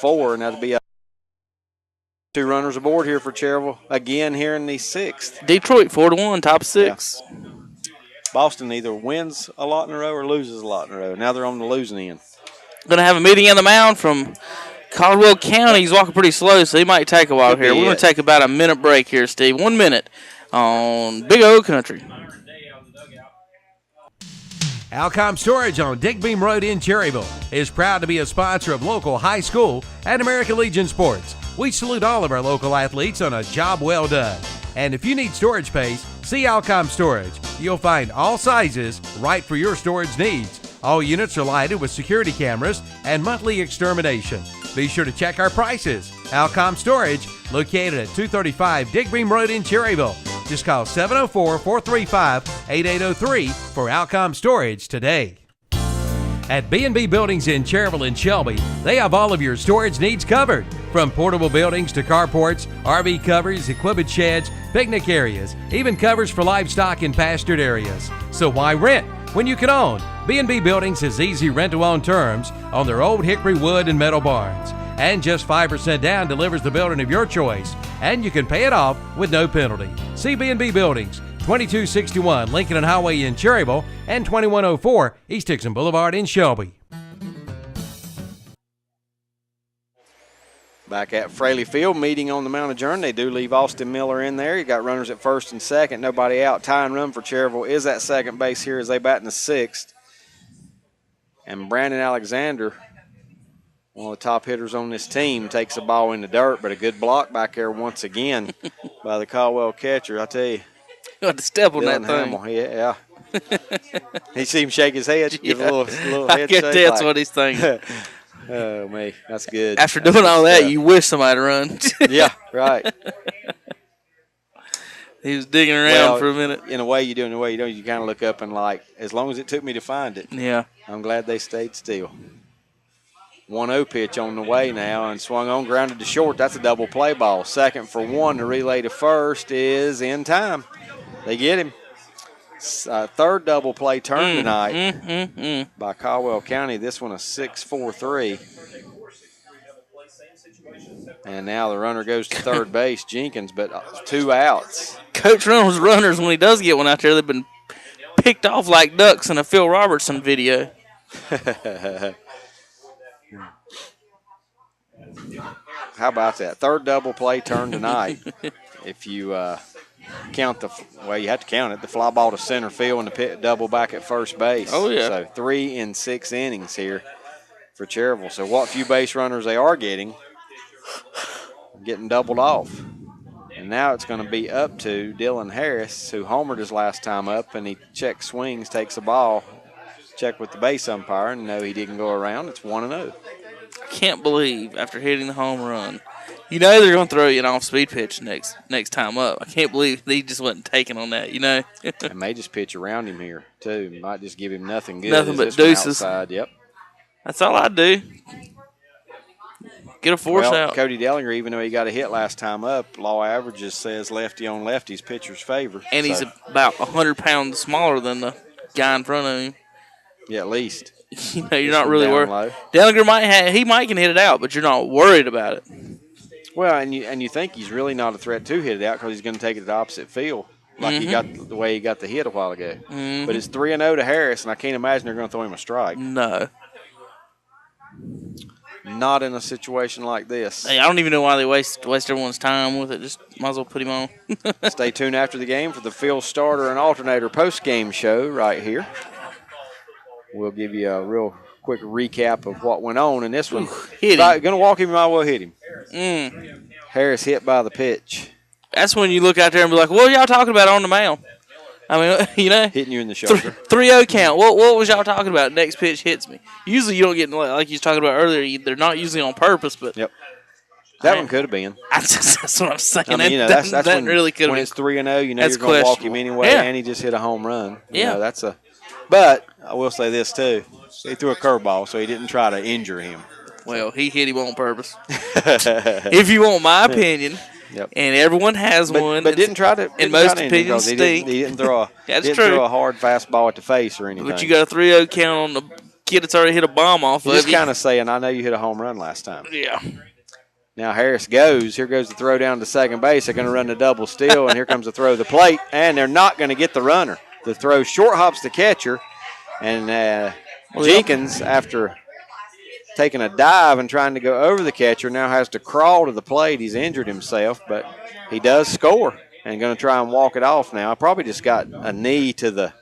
4, and that'll be 2 runners aboard here for Cherryville again here in the 6th. Detroit 4-1, top 6. Yeah. Boston either wins a lot in a row or loses a lot in a row. Now they're on the losing end. Going to have a meeting on the mound from Caldwell County. He's walking pretty slow, so he might take a while here. We're going to take about a minute break here, Steve. 1 minute on Big O Country. Alcom Storage on Dick Beam Road in Cherryville is proud to be a sponsor of local high school and American Legion sports. We salute all of our local athletes on a job well done. And if you need storage space, see Alcom Storage. You'll find all sizes right for your storage needs. All units are lighted with security cameras and monthly extermination. Be sure to check our prices. Alcom Storage, located at 235 Dick Beam Road in Cherryville. Just call 704-435-8803 for Alcom Storage today. At B&B Buildings in Cherryville and Shelby, they have all of your storage needs covered. From portable buildings to carports, RV covers, equipment sheds, picnic areas, even covers for livestock in pastured areas. So why rent when you can own? B&B Buildings has easy rent-to-own terms on their old hickory wood and metal barns. And just 5% down delivers the building of your choice. And you can pay it off with no penalty. See B&B Buildings, 2261 Lincoln and Highway in Cherryville and 2104 East Dixon Boulevard in Shelby. Back at Fraley Field, meeting on the Mount Adjourn. They do leave Austin Miller in there. You got runners at first and second, nobody out. Tying run for Cherryville is at second base here as they bat in the 6th. And Brandon Alexander, one of the top hitters on this team, takes a ball in the dirt, but a good block back there once again by the Caldwell catcher. I tell you. You have to step on Dylan that thing. Hamill, yeah. He see him shake his head, give a little head I guess shake. that's what he's thinking. Oh, man, that's good. After doing all that, you wish somebody would run. Yeah, right. He was digging around for a minute. In a way you do, in a way you don't. You kind of look up and like, as long as it took me to find it. Yeah. I'm glad they stayed still. 1-0 pitch on the way now and swung on, grounded to short. That's a double play ball. Second for 1. The relay to first is in time. They get him. Third double play turn tonight by Caldwell County. This one a 6-4-3. And now the runner goes to third base, Jenkins, but 2 outs. Coach runs runners when he does get one out there. They've been picked off like ducks in a Phil Robertson video. How about that? Third double play turn tonight. If you count you have to count it. The fly ball to center field and the pit double back at first base. Oh, yeah. So 3 in 6 innings here for Cherryville. So what few base runners they are getting doubled off. And now it's going to be up to Dylan Harris, who homered his last time up, and he checks swings, takes the ball, check with the base umpire, and no, he didn't go around. It's 1-0. I can't believe after hitting the home run, you know they're going to throw you an off-speed pitch next time up. I can't believe he just wasn't taking on that, you know. They may just pitch around him here, too. Might just give him nothing good. Nothing but deuces. Outside. Yep. That's all I do. Get a force out. Cody Dellinger, even though he got a hit last time up, law averages says lefty on lefty's pitcher's favor. And he's about 100 pounds smaller than the guy in front of him. Yeah, at least. You know, you're not really worried. Dellinger might can hit it out, but you're not worried about it. Well, and you think he's really not a threat to hit it out because he's going to take it to the opposite field, like he got the way he got the hit a while ago. But it's 3-0 to Harris, and I can't imagine they're going to throw him a strike. No. Not in a situation like this. Hey, I don't even know why they waste everyone's time with it. Just might as well put him on. Stay tuned after the game for the field starter and alternator post-game show right here. We'll give you a real quick recap of what went on in this one. Going to walk him, might well hit him. Harris hit by the pitch. That's when you look out there and be like, what are y'all talking about on the mound? I mean, you know. Hitting you in the shoulder. 3-0 count. What was y'all talking about? Next pitch hits me. Usually you don't get, like you was talking about earlier, they're not usually on purpose. But yep. That one could have been. That's what I'm saying. I mean, you know, that's when, really could have when been. It's 3-0, you know you're going to walk him anyway, and he just hit a home run. You know, that's a. But I will say this, too. He threw a curveball, so he didn't try to injure him. Well, he hit him on purpose. If you want my opinion. Yep. And everyone has one. But didn't try to. In most opinions, he didn't throw a hard fastball at the face or anything. But you got a 3-0 count on the kid that's already hit a bomb off He's of you. kind of saying, I know you hit a home run last time. Yeah. Now Harris goes. Here goes the throw down to second base. They're going to run the double steal, and here comes the throw to the plate, and they're not going to get the runner. The throw short hops the catcher, and Jenkins, after taking a dive and trying to go over the catcher, now has to crawl to the plate. He's injured himself, but he does score and going to try and walk it off now. I probably just got a knee to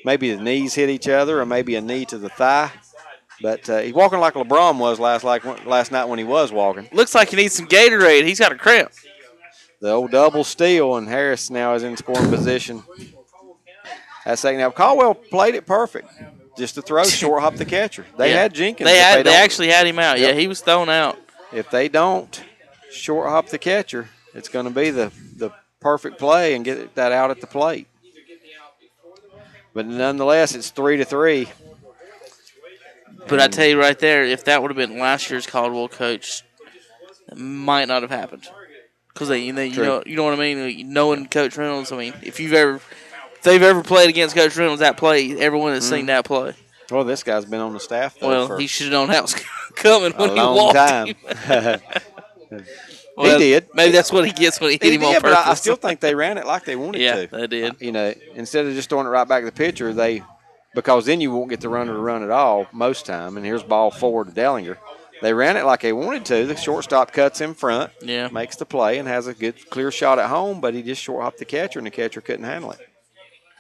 maybe the knees hit each other or maybe a knee to the thigh. But he's walking like LeBron was last night when he was walking. Looks like he needs some Gatorade. He's got a cramp. The old double steal, and Harris now is in scoring position. That second half, Caldwell played it perfect. Just to throw, short hop the catcher. They had Jenkins. They actually had him out. Yep. Yeah, he was thrown out. If they don't short hop the catcher, it's going to be the perfect play and get that out at the plate. But nonetheless, it's 3-3. But I tell you right there, if that would have been last year's Caldwell coach, it might not have happened. Because you know what I mean. Knowing Coach Reynolds, I mean, if they've ever played against Coach Reynolds, that play, everyone has seen that play. Well, this guy's been on the staff though. Well, he should have known how it was coming when he walked him. Well, he did. Maybe that's what he gets when he hit him on purpose. But I still think they ran it like they wanted to. Yeah, they did. Instead of just throwing it right back to the pitcher, because then you won't get the runner to run at all most time. And here's ball forward to Dellinger. They ran it like they wanted to. The shortstop cuts in front, makes the play, and has a good clear shot at home, but he just short hopped the catcher, and the catcher couldn't handle it.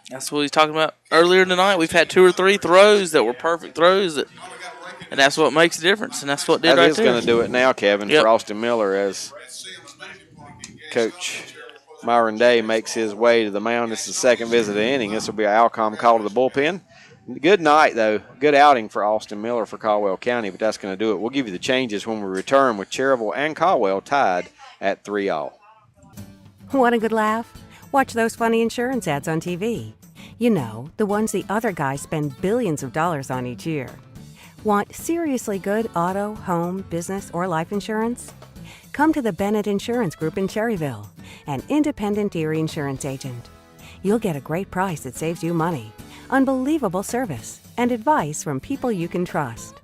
That's what he's talking about earlier tonight. We've had 2 or 3 throws that were perfect throws, and that's what makes the difference, and that's what did right there. That is going to do it now, Kevin, for Austin Miller as Coach Myron Day makes his way to the mound. This is the second visit of the inning. This will be an Alcom call to the bullpen. Good night, though. Good outing for Austin Miller for Caldwell County, but that's going to do it. We'll give you the changes when we return with Cherryville and Caldwell tied at 3-all. Want a good laugh? Watch those funny insurance ads on TV. You know, the ones the other guys spend billions of dollars on each year. Want seriously good auto, home, business, or life insurance? Come to the Bennett Insurance Group in Cherryville, an independent Erie insurance agent. You'll get a great price that saves you money, unbelievable service, and advice from people you can trust.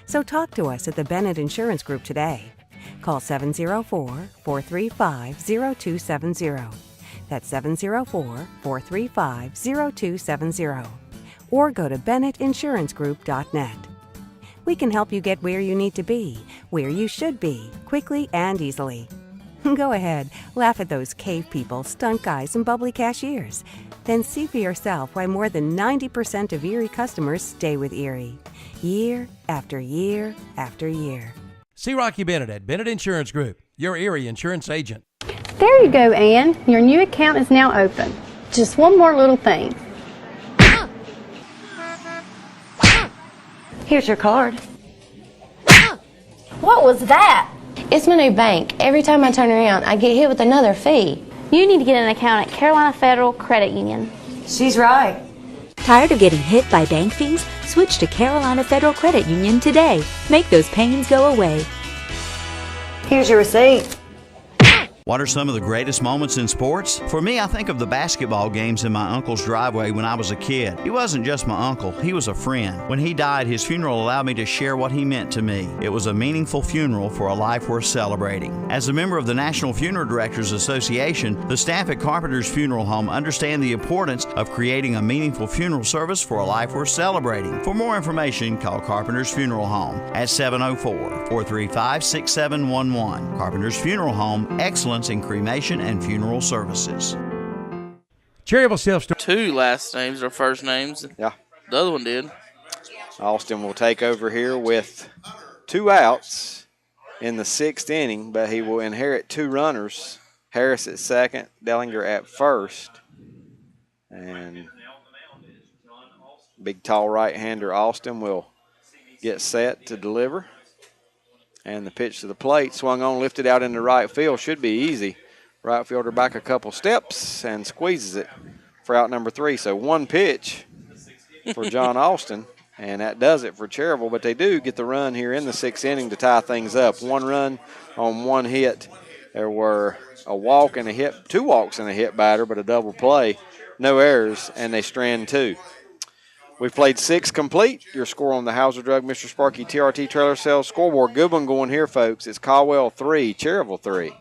So talk to us at the Bennett Insurance Group today. Call 704-435-0270. That's 704-435-0270. Or go to BennettInsuranceGroup.net. We can help you get where you need to be, where you should be, quickly and easily. Go ahead, laugh at those cave people, stunt guys, and bubbly cashiers. Then see for yourself why more than 90% of Erie customers stay with Erie. Year after year after year. See Rocky Bennett at Bennett Insurance Group, your Erie insurance agent. There you go, Ann. Your new account is now open. Just one more little thing. Here's your card. What was that? It's my new bank. Every time I turn around, I get hit with another fee. You need to get an account at Carolina Federal Credit Union. She's right. Tired of getting hit by bank fees? Switch to Carolina Federal Credit Union today. Make those pains go away. Here's your receipt. What are some of the greatest moments in sports? For me, I think of the basketball games in my uncle's driveway when I was a kid. He wasn't just my uncle, he was a friend. When he died, his funeral allowed me to share what he meant to me. It was a meaningful funeral for a life worth celebrating. As a member of the National Funeral Directors Association, the staff at Carpenter's Funeral Home understand the importance of creating a meaningful funeral service for a life worth celebrating. For more information, call Carpenter's Funeral Home at 704-435-6711. Carpenter's Funeral Home, excellence in cremation and funeral services. Cherryville Self-Storage. 2 last names or first names. Yeah. The other one did. Austin will take over here with 2 outs in the 6th inning, but he will inherit 2 runners. Harris at second, Dellinger at first. And big, tall right-hander Austin will get set to deliver. And the pitch to the plate, swung on, lifted out into right field. Should be easy. Right fielder back a couple steps and squeezes it for out number 3. So 1 pitch for John Austin, and that does it for Cherryville. But they do get the run here in the 6th inning to tie things up. 1 run on 1 hit. There were a walk and a hit, 2 walks and a hit batter, but a double play. No errors, and they strand 2. We've played 6 complete. Your score on the Hauser Drug Mr. Sparky TRT Trailer Sales scoreboard. Good one going here, folks. It's Caldwell 3, Cherryville 3.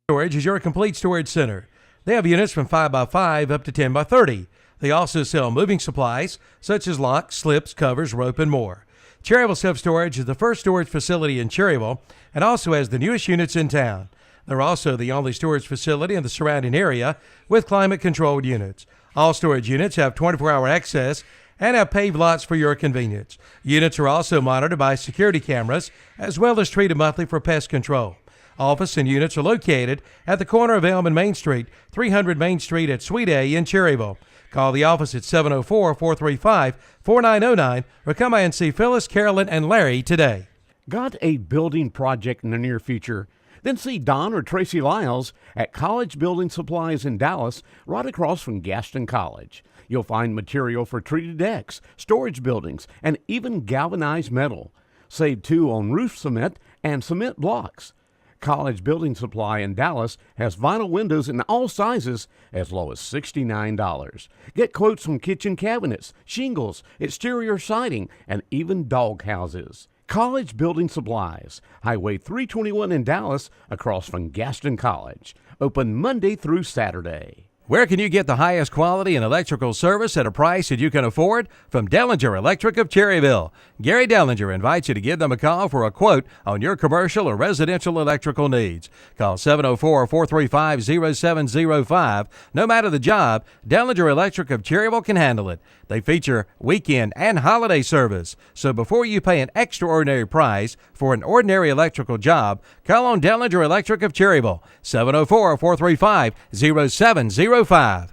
Storage is your complete storage center. They have units from 5x5 up to 10x30. They also sell moving supplies such as locks, slips, covers, rope, and more. Cherryville Self-Storage is the first storage facility in Cherryville and also has the newest units in town. They're also the only storage facility in the surrounding area with climate-controlled units. All storage units have 24-hour access and have paved lots for your convenience. Units are also monitored by security cameras as well as treated monthly for pest control. Office and units are located at the corner of Elm and Main Street, 300 Main Street at Suite A in Cherryville. Call the office at 704-435-4909 or come by and see Phyllis, Carolyn, and Larry today. Got a building project in the near future? Then see Don or Tracy Lyles at College Building Supplies in Dallas, right across from Gaston College. You'll find material for treated decks, storage buildings, and even galvanized metal. Save too on roof cement and cement blocks. College Building Supply in Dallas has vinyl windows in all sizes as low as $69. Get quotes from kitchen cabinets, shingles, exterior siding, and even dog houses. College Building Supplies, Highway 321 in Dallas, across from Gaston College. Open Monday through Saturday. Where can you get the highest quality in electrical service at a price that you can afford? From Dellinger Electric of Cherryville. Gary Dellinger invites you to give them a call for a quote on your commercial or residential electrical needs. Call 704-435-0705. No matter the job, Dellinger Electric of Cherryville can handle it. They feature weekend and holiday service. So before you pay an extraordinary price for an ordinary electrical job, call on Dellinger Electric of Cherryville, 704-435-0705.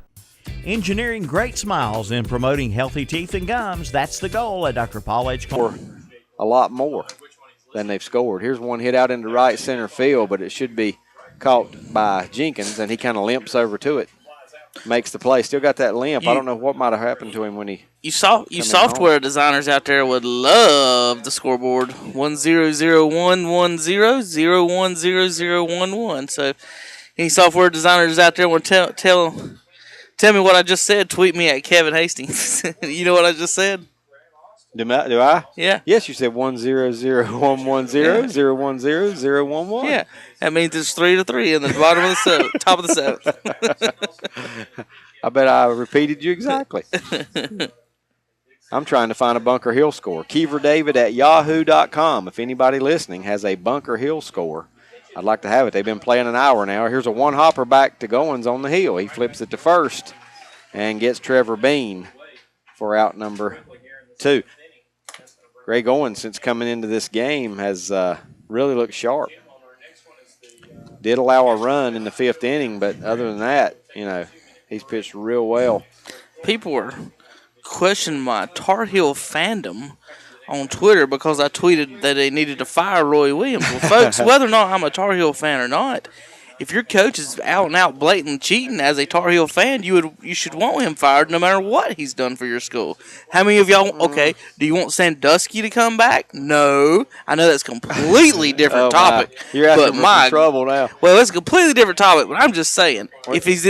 Engineering great smiles and promoting healthy teeth and gums. That's the goal at Dr. Paul H. For a lot more than they've scored. Here's one hit out into right center field, but it should be caught by Jenkins, and he kind of limps over to it. Makes the play. Still got that limp. I don't know what might have happened to him when he. You software designers out there would love the scoreboard 100110010011. So, any software designers out there want to tell me what I just said? Tweet me at Kevin Hastings. You know what I just said? Do I? Yeah. Yes, you said 100-110-010-011. Yeah, that means it's 3-3 in the bottom of the seventh, top of the seventh. I bet I repeated you exactly. I'm trying to find a Bunker Hill score. KeeverDavid at yahoo.com. If anybody listening has a Bunker Hill score, I'd like to have it. They've been playing an hour now. Here's a one-hopper back to Goins on the hill. He flips it to first and gets Trevor Bean for out number 2. Greg Owens, since coming into this game, has really looked sharp. Did allow a run in the 5th inning, but other than that, he's pitched real well. People were questioning my Tar Heel fandom on Twitter because I tweeted that they needed to fire Roy Williams. Well, folks, whether or not I'm a Tar Heel fan or not, if your coach is out and out blatant cheating as a Tar Heel fan, you should want him fired no matter what he's done for your school. How many of y'all, okay, do you want Sandusky to come back? No. I know that's a completely different topic. You're asking for trouble now. Well, it's a completely different topic, but I'm just saying, if he's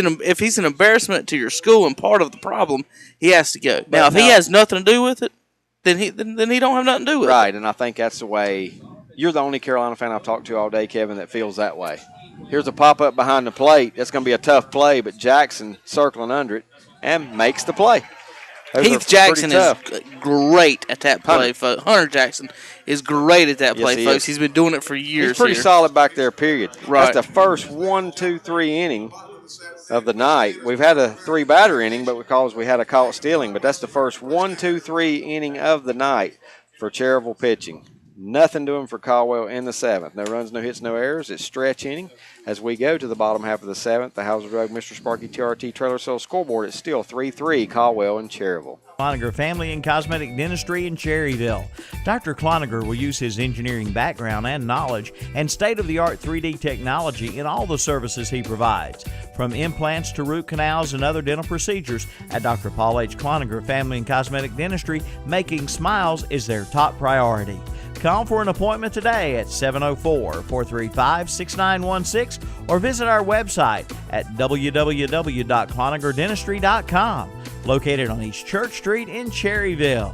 an embarrassment to your school and part of the problem, he has to go. Now, if he has nothing to do with it, then he don't have nothing to do with it. Right, and I think that's the way. You're the only Carolina fan I've talked to all day, Kevin, that feels that way. Here's a pop-up behind the plate. That's going to be a tough play, but Jackson circling under it and makes the play. Heath Jackson is great at that play, folks. Hunter Jackson is great at that play, folks. He's been doing it for years. He's pretty solid back there, period. Right. That's the first 1-2-3 inning of the night. We've had a 3-batter inning, but because we had a caught stealing, but that's the first 1-2-3 inning of the night for Cherryville pitching. Nothing doing for Caldwell in the 7th. No runs, no hits, no errors. It's stretch inning. As we go to the bottom half of the 7th, the Hauser Drug Mr. Sparky TRT Trailer Sales scoreboard is still 3-3 Caldwell and Cherryville. Cloninger Family and Cosmetic Dentistry in Cherryville. Dr. Cloninger will use his engineering background and knowledge and state-of-the-art 3D technology in all the services he provides, from implants to root canals and other dental procedures. At Dr. Paul H. Cloninger Family and Cosmetic Dentistry, making smiles is their top priority. Call for an appointment today at 704-435-6916 or visit our website at www.clonagerdentistry.com, located on East Church Street in Cherryville.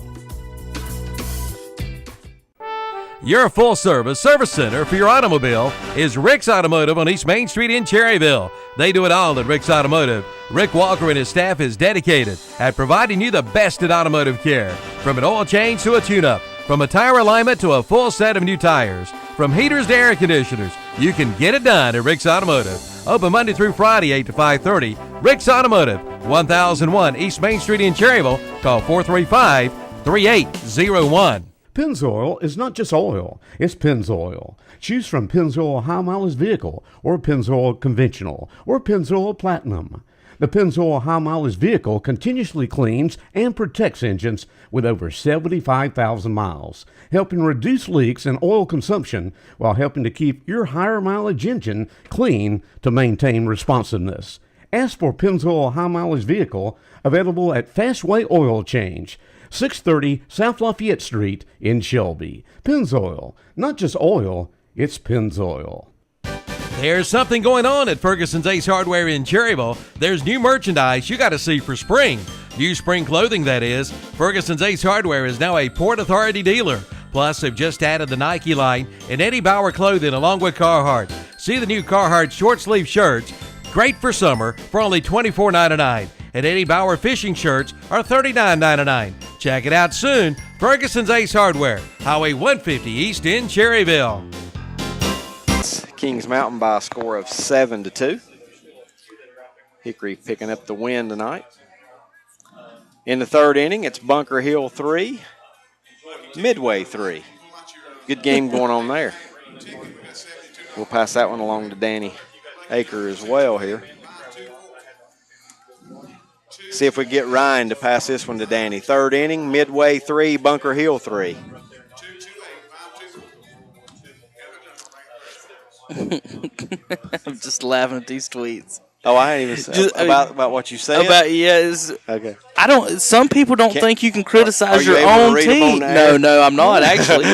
Your full-service service center for your automobile is Rick's Automotive on East Main Street in Cherryville. They do it all at Rick's Automotive. Rick Walker and his staff is dedicated at providing you the best in automotive care. From an oil change to a tune-up, from a tire alignment to a full set of new tires, from heaters to air conditioners, you can get it done at Rick's Automotive. Open Monday through Friday, 8 to 5:30. Rick's Automotive, 1001 East Main Street in Cherryville. Call 435-3801. Pennzoil is not just oil, it's Pennzoil. Choose from Pennzoil High Mileage Vehicle, or Pennzoil Conventional, or Pennzoil Platinum. The Pennzoil High Mileage Vehicle continuously cleans and protects engines with over 75,000 miles, helping reduce leaks and oil consumption while helping to keep your higher mileage engine clean to maintain responsiveness. Ask for Pennzoil High Mileage Vehicle, available at Fastway Oil Change, 630 South Lafayette Street in Shelby. Pennzoil, not just oil, it's Pennzoil. There's something going on at Ferguson's Ace Hardware in Cherryville. There's new merchandise you got to see for spring. New spring clothing, that is. Ferguson's Ace Hardware is now a Port Authority dealer. Plus, they've just added the Nike line and Eddie Bauer clothing along with Carhartt. See the new Carhartt short sleeve shirts, great for summer, for only $24.99. And Eddie Bauer fishing shirts are $39.99. Check it out soon. Ferguson's Ace Hardware, Highway 150 East in Cherryville. Kings Mountain by a score of 7-2. Hickory picking up the win tonight. In the third inning, it's Bunker Hill 3, Midway 3. Good game going on there. We'll pass that one along to Danny Aker as well here. See if we get Ryan to pass this one to Danny. Third inning, Midway 3, Bunker Hill 3. I'm just laughing at these tweets. Oh, I ain't even said about what you said. Okay. Some people don't think you can criticize your own team. No, I'm not actually.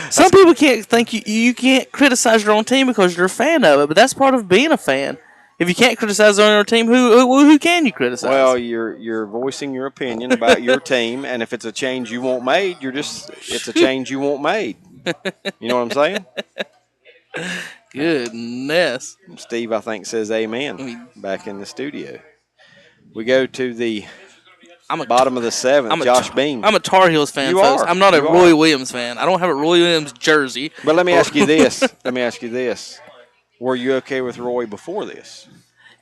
Some people can't think you can't criticize your own team because you're a fan of it, but that's part of being a fan. If you can't criticize on your team, who can you criticize? Well, you're voicing your opinion about your team, and if it's a change you want made, it's a change you want made. You know what I'm saying? Goodness. Steve, I think, says amen back in the studio. We go to the bottom of the seventh, Josh Beam. I'm a Tar Heels fan, folks. I'm not a Roy Williams fan. I don't have a Roy Williams jersey. But let me ask you this. Were you okay with Roy before this?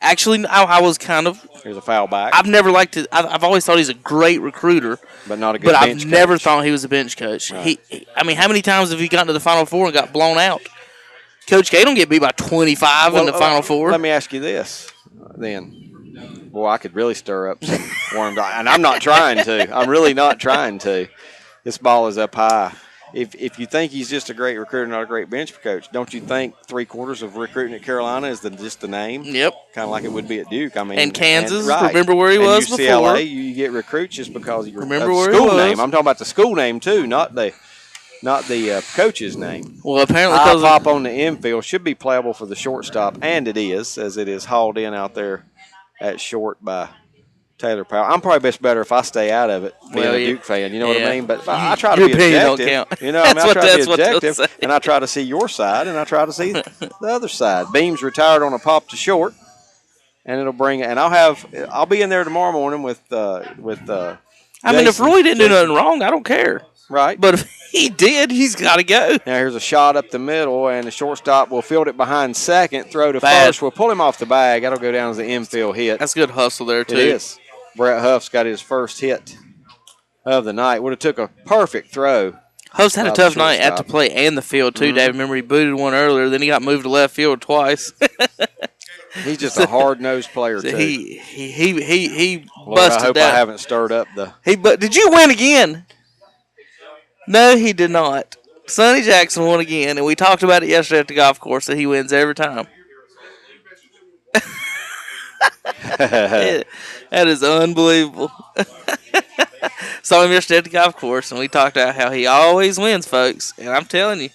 Actually, I was kind of. Here's a foul back. I've never liked it. I've always thought he's a great recruiter. But not a good bench coach. But I've never thought he was a bench coach. Right. How many times have he gotten to the Final Four and got blown out? Coach K don't get beat by 25 in the Final Four. Let me ask you this, then. Boy, I could really stir up some warm, and I'm not trying to. I'm really not trying to. This ball is up high. If you think he's just a great recruiter, not a great bench coach, don't you think 3/4 of recruiting at Carolina is just the name? Yep. Kind of like it would be at Duke. I mean, and Kansas. Right. Remember where he was UCLA, before? You get recruits just because of your school name. I'm talking about the school name too, not the coach's name. Well, apparently, high pop on the infield should be playable for the shortstop, and it is, as it is hauled in out there at short by Taylor Powell. I'm probably better if I stay out of it, being a Duke fan. You know what I mean? But I try to be objective. You know, I try to be objective, and I try to see your side, and I try to see the other side. Beam's retired on a pop to short, and it'll bring. And I'll be in there tomorrow morning with. I mean, if Roy didn't do nothing wrong, I don't care. Right. But if he did, he's got to go. Now here's a shot up the middle, and the shortstop will field it behind second, throw to first. We'll pull him off the bag. That'll go down as the infield hit. That's good hustle there, too. It is. Brett Huff's got his first hit of the night. Would have took a perfect throw. Huff's had a tough night at the plate and the field, too, David. Remember, he booted one earlier, then he got moved to left field twice. He's just a hard-nosed player, too. He Lord, busted I hope that. I haven't stirred up the... Did you win again? No, he did not. Sonny Jackson won again, and we talked about it yesterday at the golf course that he wins every time. That is unbelievable. Saw him yesterday at the golf course, and we talked about how he always wins, folks. And I'm telling you,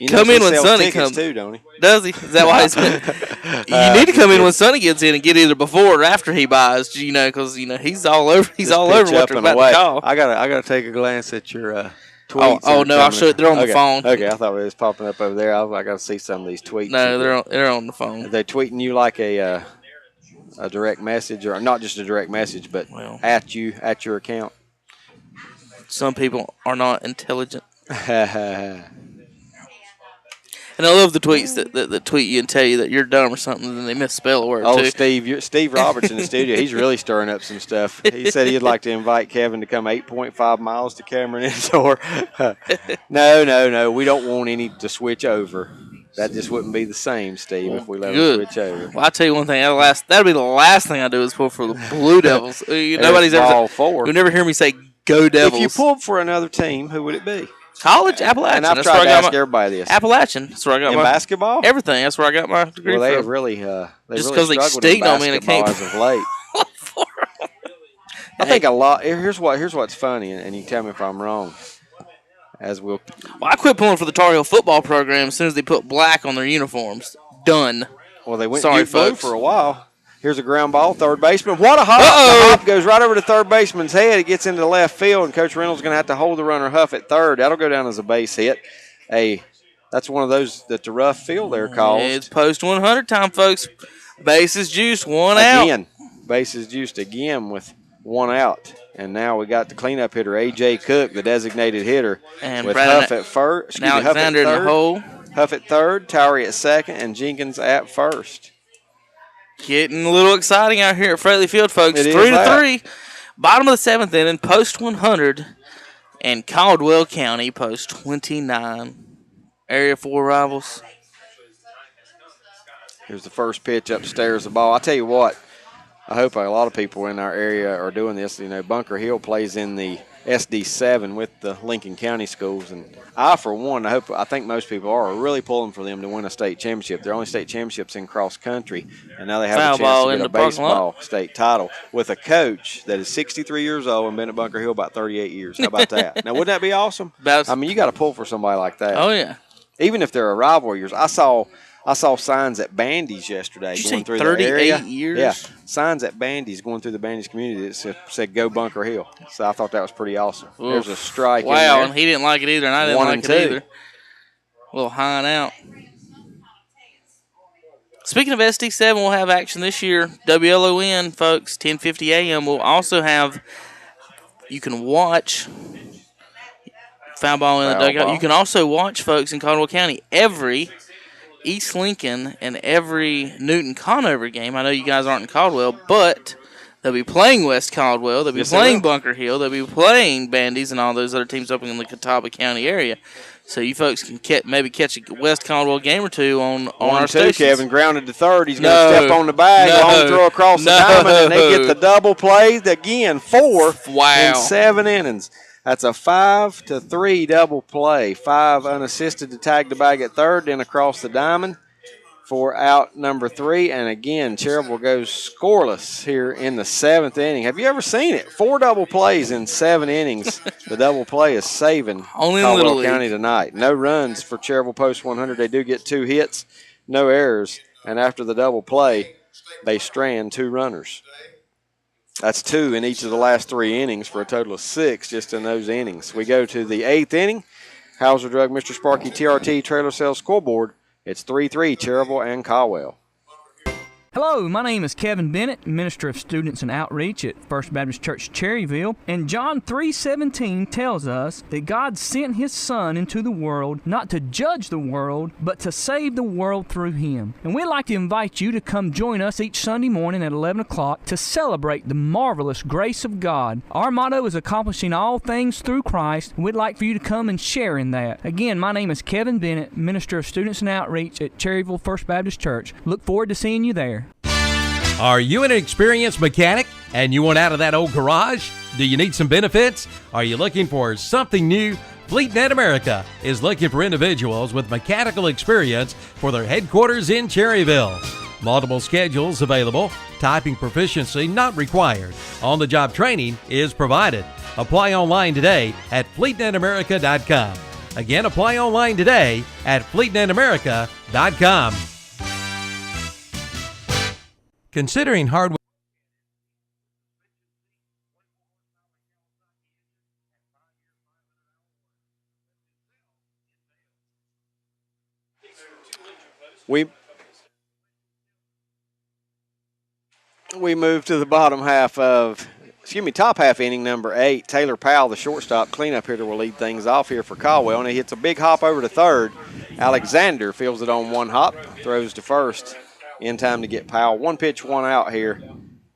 come in when Sonny comes. Too, don't he? Does he? Is that why he's You need to come in when Sonny gets in and get either before or after he buys, because he's all over. He's all over what they're about to call. I gotta take a glance at your tweets. Oh no, I'll show it. They're on the phone. Okay, I thought it was popping up over there. I gotta see some of these tweets. No, they're on the phone. Are they tweeting you like a direct message, or not just a direct message, but at your account? Some people are not intelligent. And I love the tweets that tweet you and tell you that you're dumb or something, and they misspell a word too. Steve Roberts in the studio. He's really stirring up some stuff. He said he'd like to invite Kevin to come 8.5 miles to Cameron Indoor. No. We don't want any to switch over. That just wouldn't be the same, Steve, if we let them switch over. Well, I'll tell you one thing. That'll be the last thing I do is pull for the Blue Devils. Nobody's ever said, you'll never hear me say "Go Devils." If you pulled for another team, who would it be? College, Appalachian. And I've tried to ask everybody this. Appalachian. That's where I got in my basketball. Everything. That's where I got my degree. Well, they from. have really, just because they staked on me and it came as of late. I think a lot. Here's what's funny, and you tell me if I'm wrong. Well, I quit pulling for the Tar Heel football program as soon as they put black on their uniforms. Done. Well, they went blue for a while. Here's a ground ball, third baseman. What a hop! The hop goes right over the third baseman's head. It gets into the left field, and Coach Reynolds is going to have to hold the runner Huff at third. That'll go down as a base hit. That's one of those that the rough field there caused. It's post 100 time, folks. Bases juiced, one out. Again, bases juiced again with one out. And now we got the cleanup hitter, A.J. Cook, the designated hitter, and with Huff at first. Alexander in the hole. Huff at third, Towery at second, and Jenkins at first. Getting a little exciting out here at Fraley Field, folks. 3-3. Bottom of the seventh inning, post 100, and Caldwell County post 29. Area 4 rivals. Here's the first pitch upstairs. The ball. I'll tell you what. I hope a lot of people in our area are doing this. Bunker Hill plays in the SD7 with the Lincoln County schools, and I, for one, I think most people are really pulling for them to win a state championship. Their only state championships in cross country, and now they have a chance to get a baseball state title with a coach that is 63 years old and been at Bunker Hill about 38 years. How about that? Now, wouldn't that be awesome? You got to pull for somebody like that. Oh yeah. Even if they're a rival of yours. I saw signs at Bandy's yesterday going through the area. 38 years? Yeah, signs at Bandy's going through the Bandy's community that said "Go Bunker Hill." So I thought that was pretty awesome. Oof. There's a strike. Wow, in there. and he didn't like it either, and I didn't like it either. A little high and out. Speaking of SD7, we'll have action this year. WLON, folks, 10:50 a.m. We'll also have. You can watch. Foul ball in the dugout. You can also watch, folks, in Caldwell County every East Lincoln and every Newton Conover game. I know you guys aren't in Caldwell, but they'll be playing West Caldwell. They'll be playing Bunker Hill. They'll be playing Bandy's and all those other teams up in the Catawba County area. So you folks can maybe catch a West Caldwell game or two on our stations. Kevin grounded to third. He's going to step on the bag, long throw across the diamond, and they get the double play. Again, 4 in 7 innings. That's a 5-3 double play. 5 unassisted to tag the bag at third, then across the diamond for out number 3. And again, Cherryville goes scoreless here in the 7th inning. Have you ever seen it? 4 double plays in 7 innings. The double play is saving Caldwell County tonight. No runs for Cherryville post 100. They do get 2 hits, no errors. And after the double play, they strand 2 runners. That's 2 in each of the last 3 innings for a total of 6 just in those innings. We go to the 8th inning. Hauser Drug, Mr. Sparky, TRT, Trailer Sales Scoreboard. It's 3-3, Cherryville and Caldwell. Hello, my name is Kevin Bennett, Minister of Students and Outreach at First Baptist Church Cherryville, and John 3:17 tells us that God sent His Son into the world not to judge the world, but to save the world through Him. And we'd like to invite you to come join us each Sunday morning at 11 o'clock to celebrate the marvelous grace of God. Our motto is accomplishing all things through Christ, and we'd like for you to come and share in that. Again, my name is Kevin Bennett, Minister of Students and Outreach at Cherryville First Baptist Church. Look forward to seeing you there. Are you an experienced mechanic and you want out of that old garage? Do you need some benefits? Are you looking for something new? FleetNet America is looking for individuals with mechanical experience for their headquarters in Cherryville. Multiple schedules available. Typing proficiency not required. On-the-job training is provided. Apply online today at FleetNetAmerica.com. Again, apply online today at FleetNetAmerica.com. Considering hardware. We move to the top half inning, number 8. Taylor Powell, the shortstop cleanup hitter, will lead things off here for Caldwell, and he hits a big hop over to third. Alexander fields it on one hop, throws to first in time to get Powell. 1 pitch, 1 out here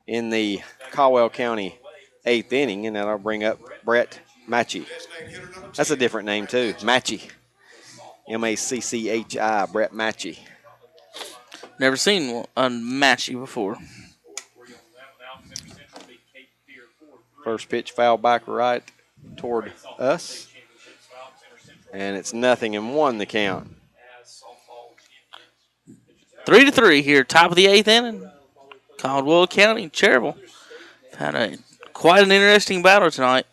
in the Caldwell County 8th inning, and then I'll bring up Brett Matchey. That's a different name too, Matchey. M-A-C-C-H-I, Brett Matchey. Never seen a Matchey before. First pitch foul back right toward us. And it's 0-1 the count. 3-3 here, top of the 8th inning. Caldwell County, Cherryville. Had quite an interesting battle tonight.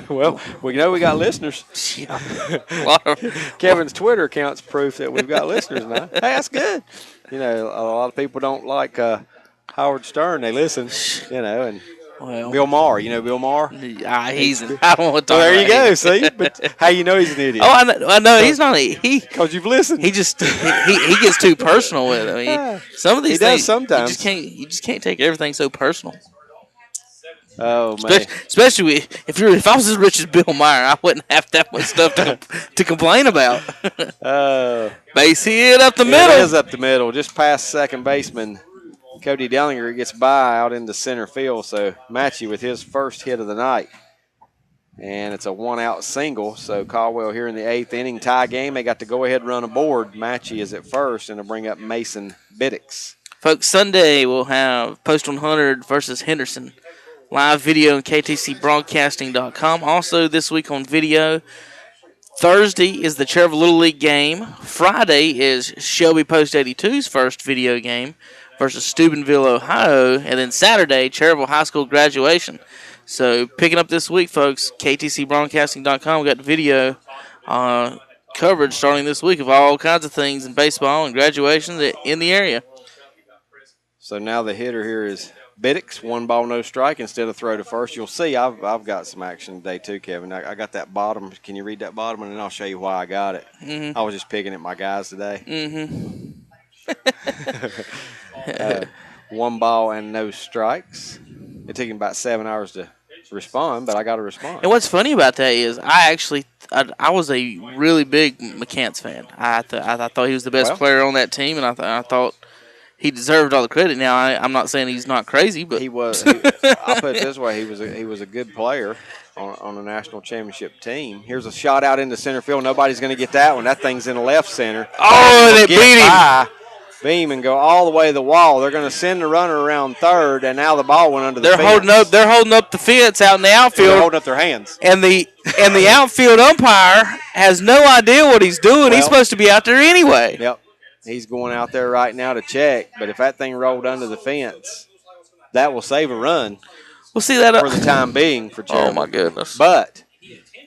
Well, we know we got listeners. Yeah. Kevin's Twitter account's proof that we've got listeners now. Hey, that's good. You know, a lot of people don't like Howard Stern. They listen, and Bill Maher. You know Bill Maher? I don't want to talk about there you go, see? But how you know he's an idiot? Oh, I know he's not. Because you've listened. He just he gets too personal with it. I mean, some of these things does sometimes. You just can't take everything so personal. Oh man! Especially if I was as rich as Bill Maher, I wouldn't have that much stuff to complain about. Base hit up the middle. It is up the middle, just past second baseman Cody Dellinger. Gets by out into center field. So Matchey with his first hit of the night, and it's a 1-out single. So Caldwell here in the 8th inning tie game. They got to go ahead run aboard. Matchey is at first, and to bring up Mason Biddix. Folks, Sunday we'll have Post 100 versus Henderson. Live video on KTCBroadcasting.com. Also this week on video, Thursday is the Cherryville Little League game. Friday is Shelby Post 82's first video game versus Steubenville, Ohio. And then Saturday, Cherryville High School graduation. So picking up this week, folks, KTCBroadcasting.com. We got video coverage starting this week of all kinds of things in baseball and graduations in the area. So now the hitter here is Biddix, 1 ball, no strike instead of throw to first. You'll see I've got some action today too, Kevin. I got that bottom. Can you read that bottom? And then I'll show you why I got it. Mm-hmm. I was just picking at my guys today. Mm-hmm. 1 ball and no strikes. It took him about 7 hours to respond, but I got to respond. And what's funny about that is I was a really big McCants fan. I thought he was the best player on that team, and I thought he deserved all the credit. Now I'm not saying he's not crazy, but he was. I'll put it this way: he was a good player on a national championship team. Here's a shot out into center field. Nobody's going to get that one. That thing's in the left center. Oh, they beat him. Beam and go all the way to the wall. They're going to send the runner around third, and now the ball went under the fence. They're holding up the fence out in the outfield. They're holding up their hands. And the outfield umpire has no idea what he's doing. He's supposed to be out there anyway. Yep. He's going out there right now to check. But if that thing rolled under the fence, that will save a run. We'll see that for the time being for Cherryville. Oh, my goodness. But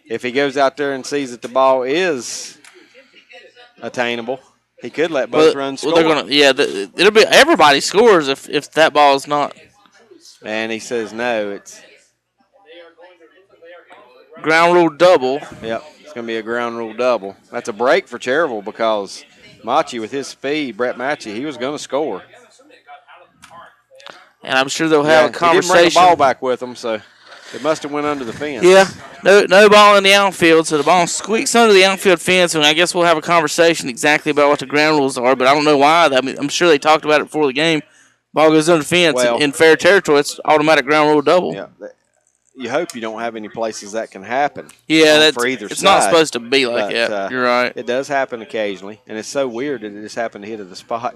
if he goes out there and sees that the ball is attainable, he could let both runs score. Well, it'll be everybody scores if that ball is not. And he says no, it's ground rule double. Yep, it's going to be a ground rule double. That's a break for Cherryville because Matchey with his speed, Brett Matchey, he was going to score. And I'm sure they'll have a conversation. He didn't bring the ball back with them, so it must have went under the fence. Yeah, no ball in the outfield, so the ball squeaks under the outfield fence, and I guess we'll have a conversation exactly about what the ground rules are, but I don't know why. I mean, I'm sure they talked about it before the game. Ball goes under the fence in fair territory, it's automatic ground rule double. Yeah, you hope you don't have any places that can happen. Yeah, for either it's side, not supposed to be like that. You're right. It does happen occasionally, and it's so weird that it just happened to hit at the spot.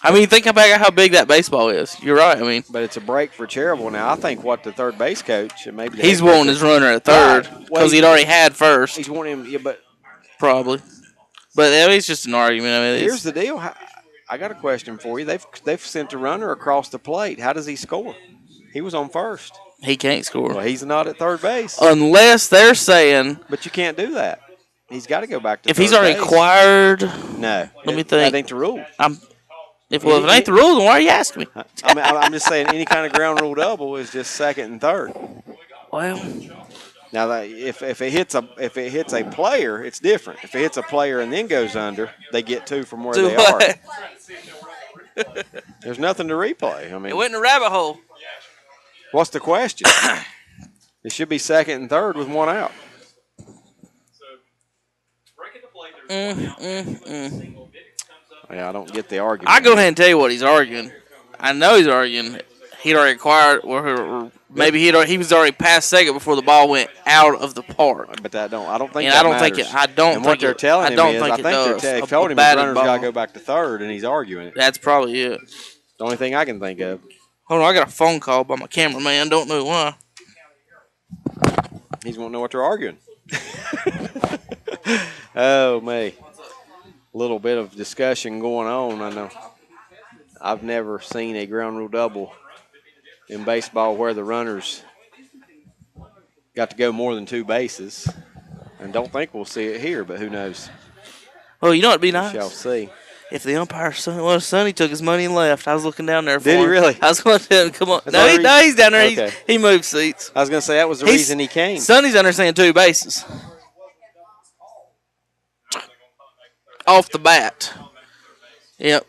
I mean, think about how big that baseball is. You're right. I mean, but it's a break for Cherryville now. I think what the third base coach and maybe he's wanting his runner at third because he'd already had first. He's wanting him, but probably. But it's just an argument. I mean, here's the deal: I got a question for you. They've sent a runner across the plate. How does he score? He was on first. He can't score. Well, he's not at third base. Unless they're saying. But you can't do that. He's got to go back to if third he's already base. acquired. No. Let me think. That ain't the rule. If it ain't the rule, then why are you asking me? I'm just saying any kind of ground rule double is just second and third. Well. Now, if it hits a player, it's different. If it hits a player and then goes under, they get 2 from where they are. There's nothing to replay. I mean, it went in a rabbit hole. What's the question? It should be second and third with 1 out. Yeah, I don't get the argument. I'll go ahead and tell you what he's arguing. I know he's arguing. He'd already acquired, or maybe he was already past second before the ball went out of the park. But I don't think. And that I don't matters. think it. I don't. And think what they're telling him is, I think they're told him his runner's got to go back to third, and he's arguing it. That's probably it. The only thing I can think of. Hold on, I got a phone call by my cameraman. Don't know why. He's won't know what they're arguing. Oh, me. A little bit of discussion going on. I know. I've never seen a ground rule double in baseball where the runners got to go more than 2 bases. And don't think we'll see it here, but who knows? Well, you know what'd be nice? We shall see. If the umpire, Sonny took his money and left. I was looking down there for him. Did he really? I was going to tell him, come on. No, he's down there. Okay. He moved seats. I was going to say that was the reason he came. Sonny's under saying 2 bases. Off the bat. Yep.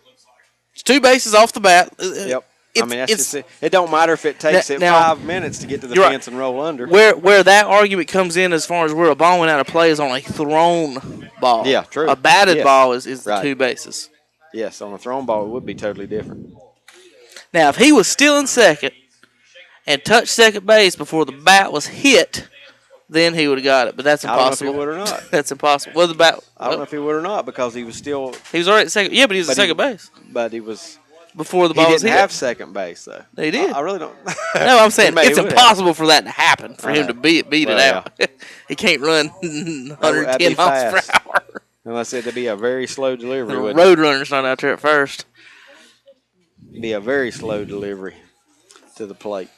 It's 2 bases off the bat. Yep. I mean, that's just it. It don't matter if it takes it 5 minutes to get to the fence and roll under. Where that argument comes in as far as where a ball went out of play is on a thrown ball. Yeah, true. A batted ball is the 2 bases. Yes, on a thrown ball it would be totally different. Now, if he was still in second and touched second base before the bat was hit, then he would have got it. But that's impossible. I don't know if he would or not. That's impossible. Well, the bat. I don't know if he would or not because he was still. He was already at second. Yeah, but he was at second base. But he was. Before the ball was hit. He didn't have second base, though. He did. I really don't. No, I'm saying it's impossible for that to happen, for him to beat it out. He can't run 110 miles per hour. Unless it'd be a very slow delivery. The road runner's not out there at first. Be a very slow delivery to the plate.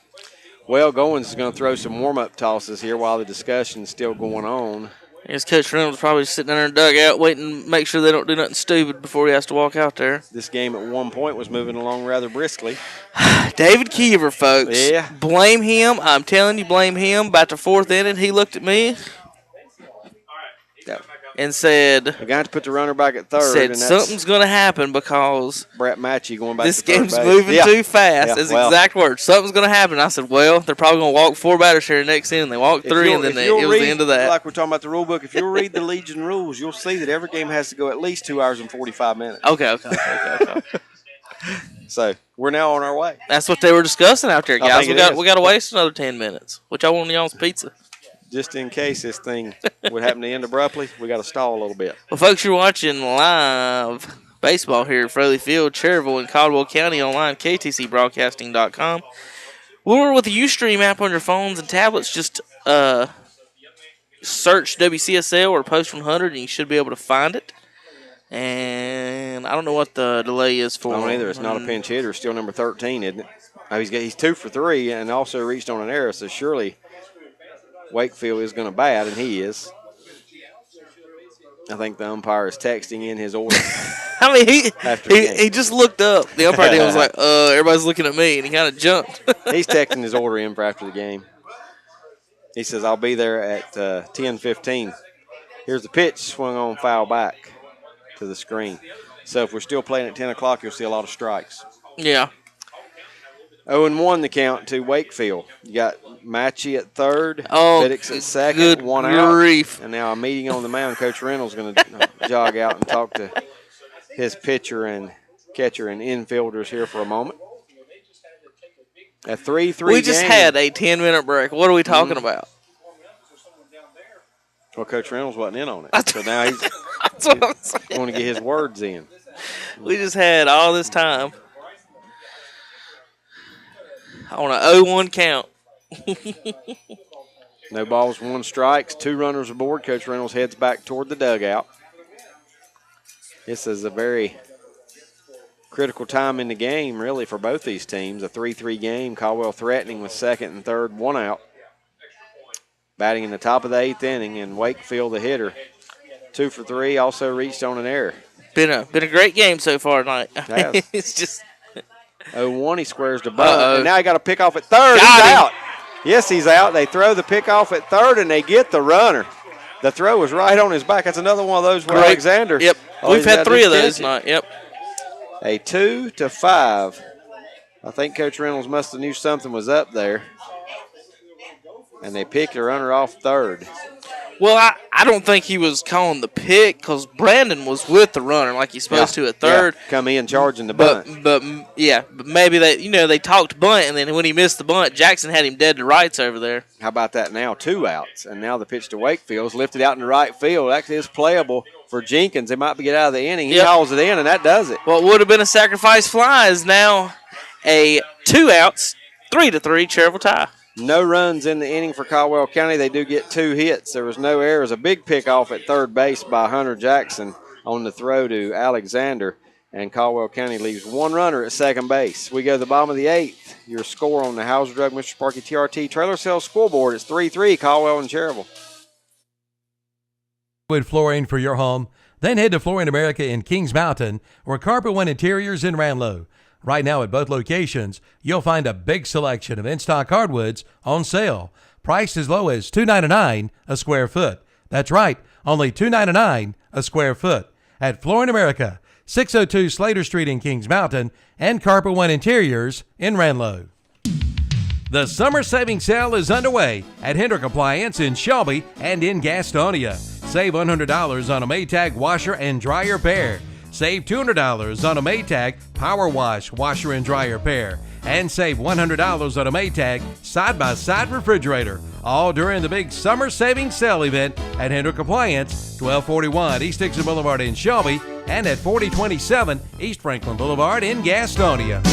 Well, Goins is going to throw some warm-up tosses here while the discussion's still going on. Yes, Coach Reynolds probably sitting there in the dugout waiting to make sure they don't do nothing stupid before he has to walk out there. This game at one point was moving along rather briskly. David Kiever, folks. Yeah. Blame him. I'm telling you, blame him. About the 4th inning, he looked at me and said, "The guy to put the runner back at third." Said something's going to happen because Brett Matchey going back. This to third game's base. moving too fast. Yeah, That's exact words. Something's going to happen. I said, well, they're probably going to walk 4 batters here next inning. They walked 3, and then it was the end of that. Like we're talking about the rule book, if you'll read the Legion rules, you'll see that every game has to go at least 2 hours and 45 minutes. Okay. So we're now on our way. That's what they were discussing out there, guys. We got to is. waste another 10 minutes. Which I want y'all's pizza. Just in case this thing would happen to end abruptly, we got to stall a little bit. Well, folks, you're watching live baseball here at Fraley Field, Cherryville, in Caldwell County, online, ktcbroadcasting.com. We're with the Ustream app on your phones and tablets. Just search WCSL or Post 100, and you should be able to find it. And I don't know what the delay is for. I don't either. It's not a pinch hitter. Still number 13, isn't it? Oh, he's 2 for 3 and also reached on an error, so surely Wakefield is going to bat, and he is. I think the umpire is texting in his order. I mean, he just looked up. The umpire was like, everybody's looking at me, and he kind of jumped. He's texting his order in for after the game. He says, I'll be there at 10:15. Here's the pitch, swung on foul back to the screen. So if we're still playing at 10 o'clock, you'll see a lot of strikes. Yeah. 0-1 the count to Wakefield. You got Matchey at third, Vittix at second, good 1 grief. out. And now a meeting on the mound. Coach Reynolds going to jog out and talk to his pitcher and catcher and infielders here for a moment. A 3-3 We just game. had a 10-minute break. What are we talking about? Well, Coach Reynolds wasn't in on it. So now he's That's what I'm saying. going to get his words in. We just had all this time on an 0-1 count. No balls, 1 strikes, 2 runners aboard. Coach Reynolds heads back toward the dugout. This is a very critical time in the game, really, for both these teams. A 3-3 game. Caldwell threatening with second and third, one out. Batting in the top of the 8th inning, and Wakefield, the hitter, 2 for 3, also reached on an error. Been a great game so far tonight. It's just 0-1, he squares the bunt, and now he got a pick off at third. He's out. Yes, he's out. They throw the pick off at third, and they get the runner. The throw was right on his back. That's another one of those where Alexander. Yep, we've had 3 of those tonight. Yep. A 2-5. I think Coach Reynolds must have knew something was up there. And they picked the runner off third. Well, I don't think he was calling the pick because Brandon was with the runner like he's supposed to at third. Yeah. Come in charging the bunt. But maybe they talked bunt, and then when he missed the bunt, Jackson had him dead to rights over there. How about that now? 2 outs. And now the pitch to Wakefield is lifted out in the right field. Actually, it's playable for Jenkins. They might be get out of the inning. He hauls it in, and that does it. What would have been a sacrifice fly is now a 2 outs, 3-3 Cherryville tie. No runs in the inning for Caldwell County. They do get 2 hits. There was no errors. A big pickoff at third base by Hunter Jackson on the throw to Alexander. And Caldwell County leaves 1 runner at second base. We go to the bottom of the 8th. Your score on the Hauser Drug Mr. Sparky TRT Trailer Sales Scoreboard is 3-3, Caldwell and Cherryville. Wood flooring for your home. Then head to Flooring America in Kings Mountain or Carpet One Interiors in Ranlow. Right now at both locations, you'll find a big selection of in-stock hardwoods on sale, priced as low as $2.99 a square foot. That's right, only $2.99 a square foot at Flooring America, 602 Slater Street in Kings Mountain, and Carpet One Interiors in Ranlow. The summer savings sale is underway at Hendrick Appliance in Shelby and in Gastonia. Save $100 on a Maytag washer and dryer pair. Save $200 on a Maytag Power Wash washer and dryer pair. And save $100 on a Maytag side-by-side refrigerator. All during the big summer savings sale event at Hendrick Appliance, 1241 East Dixon Boulevard in Shelby and at 4027 East Franklin Boulevard in Gastonia.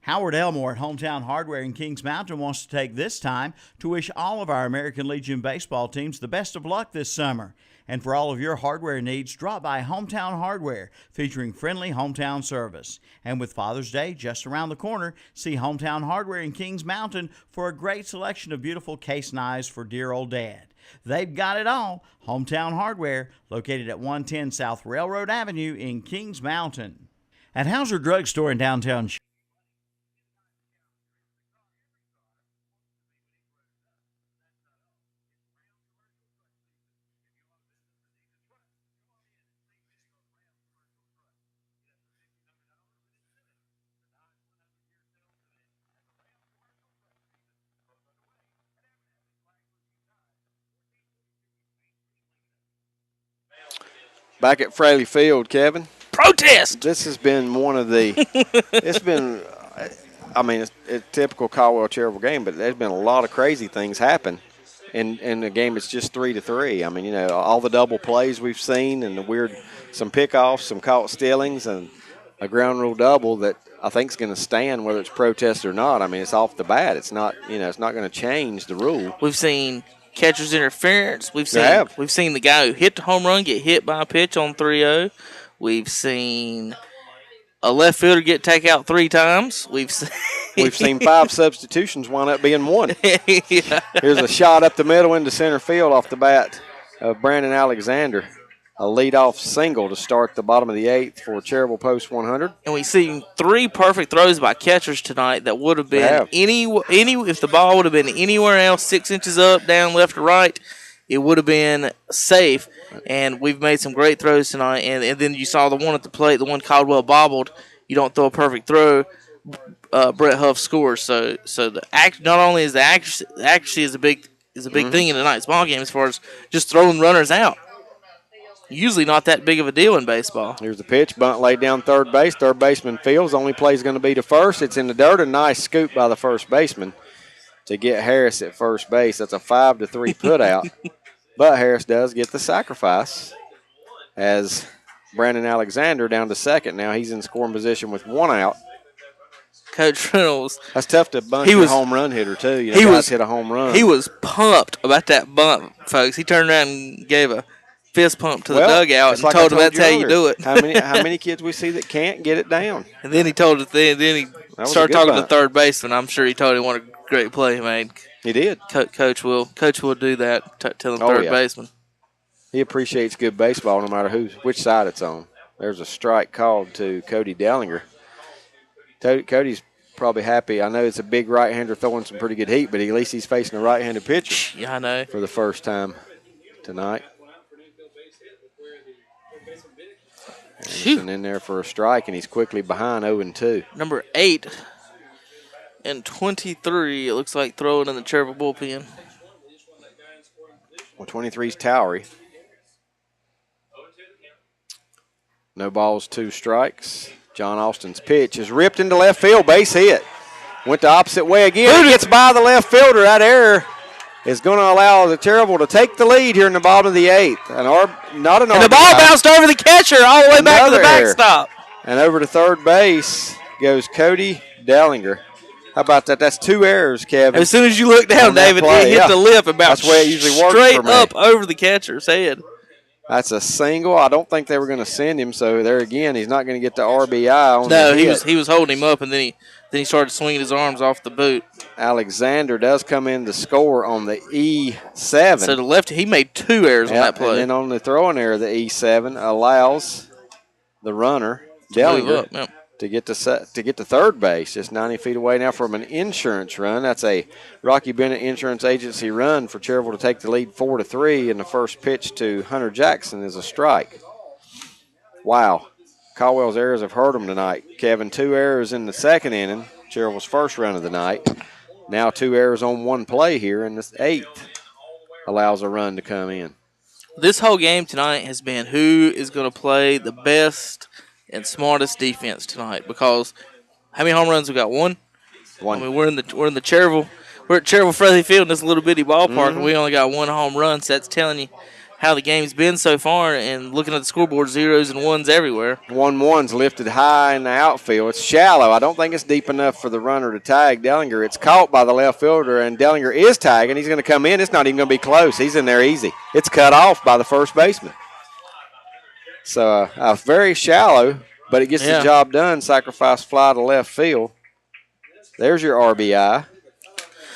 Howard Elmore at Hometown Hardware in Kings Mountain wants to take this time to wish all of our American Legion baseball teams the best of luck this summer. And for all of your hardware needs, drop by Hometown Hardware, featuring friendly hometown service. And with Father's Day just around the corner, see Hometown Hardware in Kings Mountain for a great selection of beautiful case knives for dear old Dad. They've got it all. Hometown Hardware, located at 110 South Railroad Avenue in Kings Mountain. At Hauser Drug Store in downtown Back at Fraley Field, Kevin. Protest! This has been one of the – it's been – I mean, it's a typical Caldwell-Cherryville game, but there's been a lot of crazy things happen in the game. It's just 3-3. I mean, all the double plays we've seen and the weird – some pickoffs, some caught stealings, and a ground rule double that I think is going to stand whether it's protest or not. I mean, it's off the bat. It's not – it's not going to change the rule. We've seen – catcher's interference. We've seen the guy who hit the home run get hit by a pitch on 3-0. We've seen a left fielder get taken out 3 times. We've seen 5 substitutions wind up being 1. Yeah. Here's a shot up the middle into center field off the bat of Brandon Alexander. A leadoff single to start the bottom of the 8th for Cherryville Post 100. And we've seen 3 perfect throws by catchers tonight that would have been if the ball would have been anywhere else 6 inches up, down, left, or right, it would have been safe. And we've made some great throws tonight. And then you saw the one at the plate, the one Caldwell bobbled. You don't throw a perfect throw, Brett Huff scores. So not only is the accuracy is a big thing in tonight's ball game as far as just throwing runners out. Usually not that big of a deal in baseball. Here's the pitch. Bunt laid down third base. Third baseman fields. Only play is going to be to first. It's in the dirt. A nice scoop by the first baseman to get Harris at first base. That's a 5-3 put out. But Harris does get the sacrifice as Brandon Alexander down to second. Now he's in scoring position with 1 out. Coach Reynolds. That's tough to bunt a home run hitter, too. Guys hit a home run. He was pumped about that bunt, folks. He turned around and gave a fist pump to the dugout and like told him that's how you do it. How many kids we see that can't get it down? And then he told it. Then he started talking to third baseman. I'm sure he told him what a great play he made. He did. Coach will do that. Tell him third baseman. He appreciates good baseball no matter which side it's on. There's a strike called to Cody Dellinger. Cody's probably happy. I know it's a big right-hander throwing some pretty good heat, but at least he's facing a right-handed pitcher. Yeah, I know. For the first time tonight. Anderson in there for a strike, and he's quickly behind 0-2. Number 8 and 23, it looks like, throwing in the Cherryville bullpen. Well, 23's Towery. No balls, 2 strikes. John Austin's pitch is ripped into left field, base hit. Went the opposite way again. Gets by the left fielder. That error is going to allow the Cherryville to take the lead here in the bottom of the 8th. And the ball bounced over the catcher all the way back to the backstop. And over to third base goes Cody Dellinger. How about that? That's 2 errors, Kevin. As soon as you look down, David, it hit the lip about that's the way it usually works straight for me. up over the catcher's head. That's a single. I don't think they were going to send him, so there again, he's not going to get the RBI on No, the hit. he was holding him up, and then he started swinging his arms off the boot. Alexander does come in to score on the E7. So the lefty, he made 2 errors on that play. And then on the throwing error, the E7 allows the runner, Dellinger, to get to third base, just 90 feet away now from an insurance run. That's a Rocky Bennett Insurance Agency run for Cherryville to take the lead 4-3, and the first pitch to Hunter Jackson is a strike. Wow. Caldwell's errors have hurt him tonight. Kevin, 2 errors in the second inning, Cherryville's first run of the night. Now 2 errors on 1 play here, and this 8th allows a run to come in. This whole game tonight has been who is going to play the best and smartest defense tonight, because how many home runs we got? 1? I mean, we're in the Cherryville. We're at Cherryville Freddie Field in this little bitty ballpark, and we only got 1 home run. So that's telling you how the game's been so far. And looking at the scoreboard, 0s and 1s everywhere. 1-1's lifted high in the outfield. It's shallow. I don't think it's deep enough for the runner to tag Dellinger. It's caught by the left fielder, and Dellinger is tagging. He's going to come in. It's not even going to be close. He's in there easy. It's cut off by the first baseman. So very shallow, but it gets the job done. Sacrifice fly to left field. There's your RBI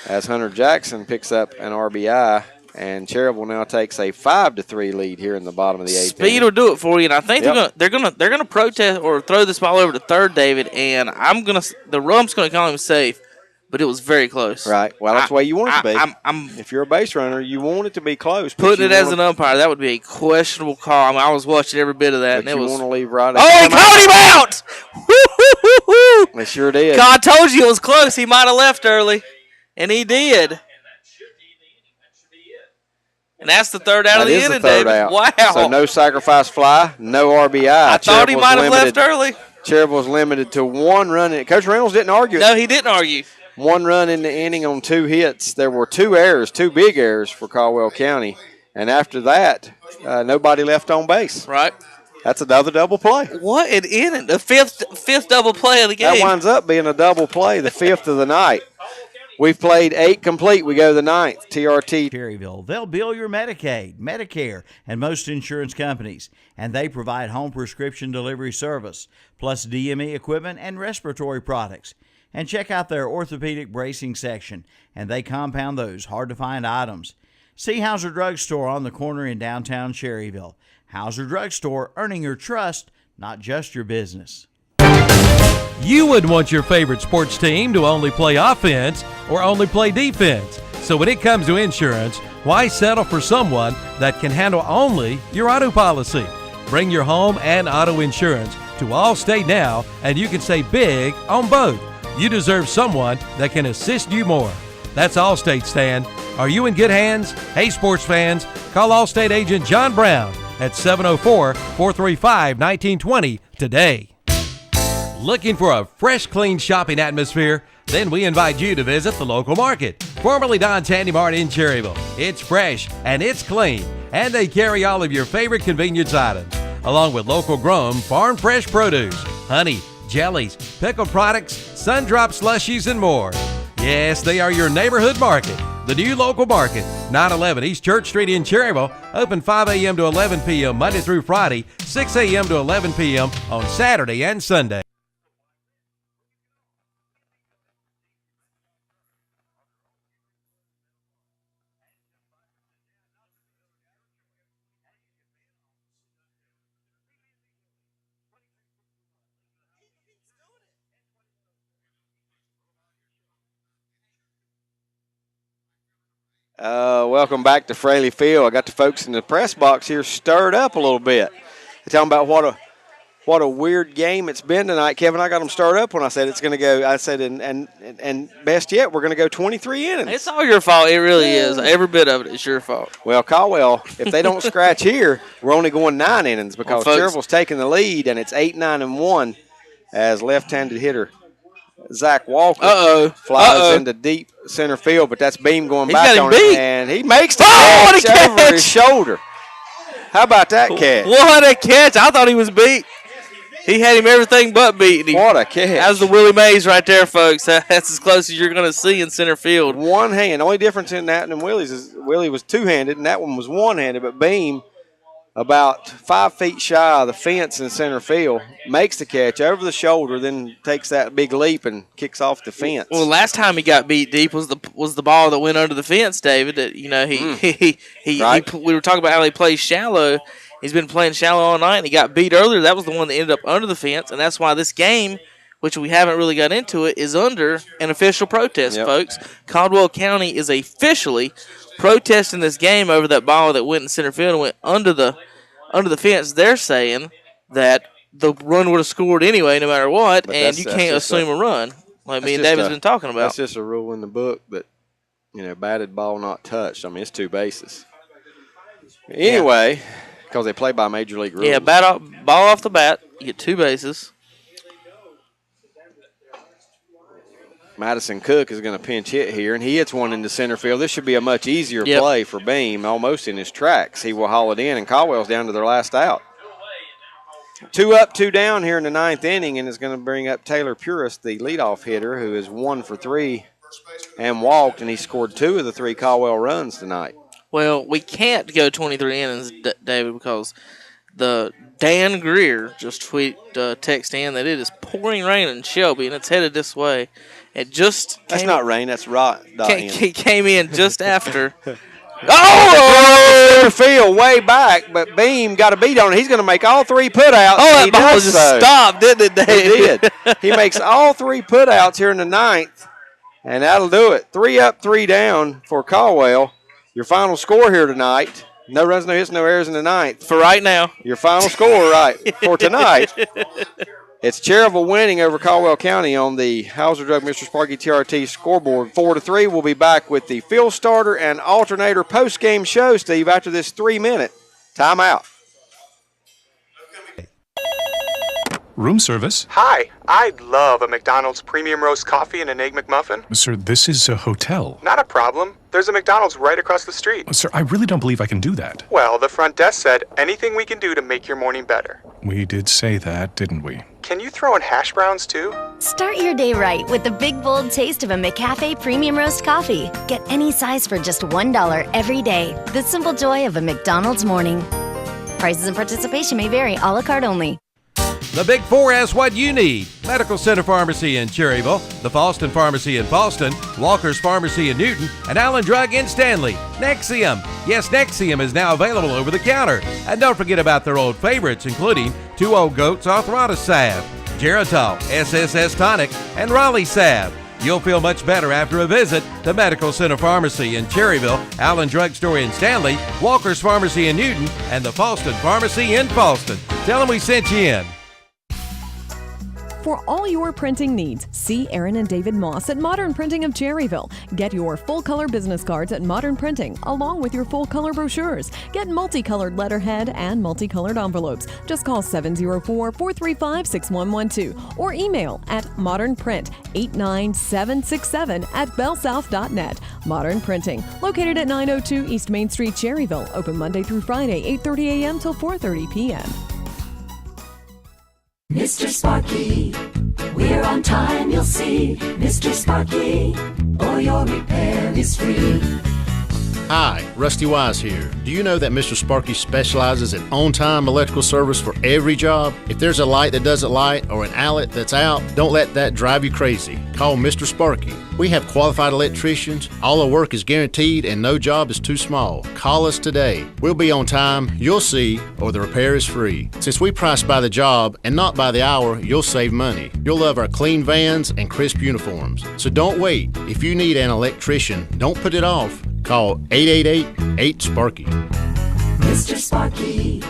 as Hunter Jackson picks up an RBI, and Cherryville now takes a 5-3 lead here in the bottom of the 8th. Speed will do it for you, and I think they're gonna protest or throw this ball over to third, David. And the rump's gonna call him safe. But it was very close. Right. Well, that's the way you want it to be. If you're a base runner, you want it to be close. Putting it as an umpire, that would be a questionable call. I mean, I was watching every bit of that. But and you want to leave right. Oh, he caught him out! Woo-hoo-hoo-hoo! They sure did. God told you it was close. He might have left early, and he did. And that's the third out of the inning, David. Out. Wow. So no sacrifice fly, no RBI. I thought he might have left early. Cherryville's limited to 1 run. Coach Reynolds didn't argue. No, he didn't argue. 1 run in the inning on 2 hits. There were 2 errors, 2 big errors for Caldwell County. And after that, nobody left on base. Right. That's another double play. What an inning. The fifth double play of the game. That winds up being a double play, the 5th of the night. We've played 8 complete. We go to the 9th. TRT. Cherryville. They'll bill your Medicaid, Medicare, and most insurance companies. And they provide home prescription delivery service, plus DME equipment and respiratory products. And check out their orthopedic bracing section, and they compound those hard-to-find items. See Hauser Drug Store on the corner in downtown Cherryville. Hauser Drug Store, earning your trust, not just your business. You wouldn't want your favorite sports team to only play offense or only play defense. So when it comes to insurance, why settle for someone that can handle only your auto policy? Bring your home and auto insurance to Allstate now, and you can save big on both. You deserve someone that can assist you more. That's Allstate, Stan. Are you in good hands? Hey, sports fans, call Allstate agent John Brown at 704-435-1920 today. Looking for a fresh, clean shopping atmosphere? Then we invite you to visit the local market, formerly Don Tandy Mart in Cherryville. It's fresh and it's clean, and they carry all of your favorite convenience items, along with local grown farm fresh produce, honey, jellies, pickle products, sun-drop slushies, and more. Yes, they are your neighborhood market, the new local market, 911 East Church Street in Cherryville, open 5 a.m. to 11 p.m. Monday through Friday, 6 a.m. to 11 p.m. on Saturday and Sunday. Welcome back to Fraley Field. I got the folks in the press box here stirred up a little bit. They're talking about what a weird game it's been tonight. Kevin, I got them stirred up when I said it's going to go. I said, and best yet, we're going to go 23 innings. It's all your fault. It really is. Every bit of it is your fault. Well, Caldwell, if they don't scratch here, we're only going 9 innings because Cherryville's taking the lead, and it's 8-9-1 as left-handed hitter Zach Walker flies into deep center field, but that's Beam going back on it, and he makes the catch over his shoulder. How about that catch? What a catch. I thought he was beat. He had him everything but beat. What a catch. That was the Willie Mays right there, folks. That's as close as you're going to see in center field. One hand. The only difference in that and Willie's is Willie was two-handed, and that one was one-handed, but Beam, about 5 feet shy of the fence in center field, makes the catch over the shoulder, then takes that big leap and kicks off the fence. Well, last time he got beat deep was the ball that went under the fence, David. That we were talking about how he plays shallow. He's been playing shallow all night, and he got beat earlier. That was the one that ended up under the fence, and that's why this game, which we haven't really got into it, is under an official protest, folks. Caldwell County is officially protesting this game over that ball that went in center field and went under the fence. They're saying that the run would have scored anyway, no matter what, and you can't assume a run, like me and David's been talking about. That's just a rule in the book that, batted ball not touched. I mean, it's 2 bases. Anyway, because they play by Major League rules. Yeah, ball off the bat, you get 2 bases. Madison Cook is going to pinch hit here, and he hits one into center field. This should be a much easier play for Beam, almost in his tracks. He will haul it in, and Caldwell's down to their last out. 2 up, 2 down here in the 9th inning, and is going to bring up Taylor Purist, the leadoff hitter, who is 1 for 3 and walked, and he scored 2 of the 3 Caldwell runs tonight. Well, we can't go 23 innings, David, because the Dan Greer just text in that it is pouring rain in Shelby, and it's headed this way. That's not rain, that's rot. Came in just after. Center field way back, but Beam got a beat on it. He's going to make all 3 putouts. Oh, that ball just stopped, didn't it, Dave? It did. He makes all 3 putouts here in the 9th, and that'll do it. 3 up, 3 down for Caldwell. Your final score here tonight. No runs, no hits, no errors in the 9th. For right now. Your final score, right, for tonight. It's Cherryville winning over Caldwell County on the Hauser Drug Mr. Sparky TRT scoreboard 4-3. We'll be back with the field starter and alternator post-game show, Steve, after this 3-minute timeout. Room service. Hi, I'd love a McDonald's premium roast coffee and an egg McMuffin. Sir, this is a hotel. Not a problem. There's a McDonald's right across the street. Sir, I really don't believe I can do that. Well, the front desk said anything we can do to make your morning better. We did say that, didn't we? Can you throw in hash browns too? Start your day right with the big, bold taste of a McCafe Premium Roast Coffee. Get any size for just $1 every day. The simple joy of a McDonald's morning. Prices and participation may vary, a la carte only. The Big Four has what you need. Medical Center Pharmacy in Cherryville, the Falston Pharmacy in Falston, Walker's Pharmacy in Newton, and Allen Drug in Stanley. Nexium. Yes, Nexium is now available over the counter. And don't forget about their old favorites, including 2 Old Goats Arthritis Salve, Geritol, SSS Tonic, and Raleigh Salve. You'll feel much better after a visit to Medical Center Pharmacy in Cherryville, Allen Drug Store in Stanley, Walker's Pharmacy in Newton, and the Falston Pharmacy in Falston. Tell them we sent you in. For all your printing needs, see Aaron and David Moss at Modern Printing of Cherryville. Get your full-color business cards at Modern Printing, along with your full-color brochures. Get multicolored letterhead and multicolored envelopes. Just call 704-435-6112 or email at modernprint89767@bellsouth.net. Modern Printing, located at 902 East Main Street, Cherryville. Open Monday through Friday, 8:30 a.m. till 4:30 p.m. Mr. Sparky, We're on time, you'll see, Mr. Sparky, or your repair is free. Hi, Rusty Wise here. Do you know that Mr. Sparky specializes in on-time electrical service for every job? If there's a light that doesn't light or an outlet that's out, don't let that drive you crazy. Call Mr. Sparky. We have qualified electricians, all our work is guaranteed, and no job is too small. Call us today. We'll be on time, you'll see, or the repair is free. Since we price by the job and not by the hour, you'll save money. You'll love our clean vans and crisp uniforms. So don't wait. If you need an electrician, don't put it off. Call 888-8-SPARKY. Mr. Sparky,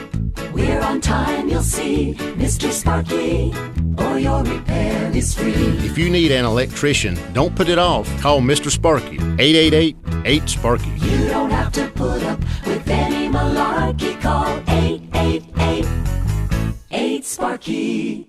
we're on time, you'll see, Mr. Sparky, or your repair is free. If you need an electrician, don't put it off. Call Mr. Sparky, 888-8-SPARKY. You don't have to put up with any malarkey. Call 888-8-SPARKY.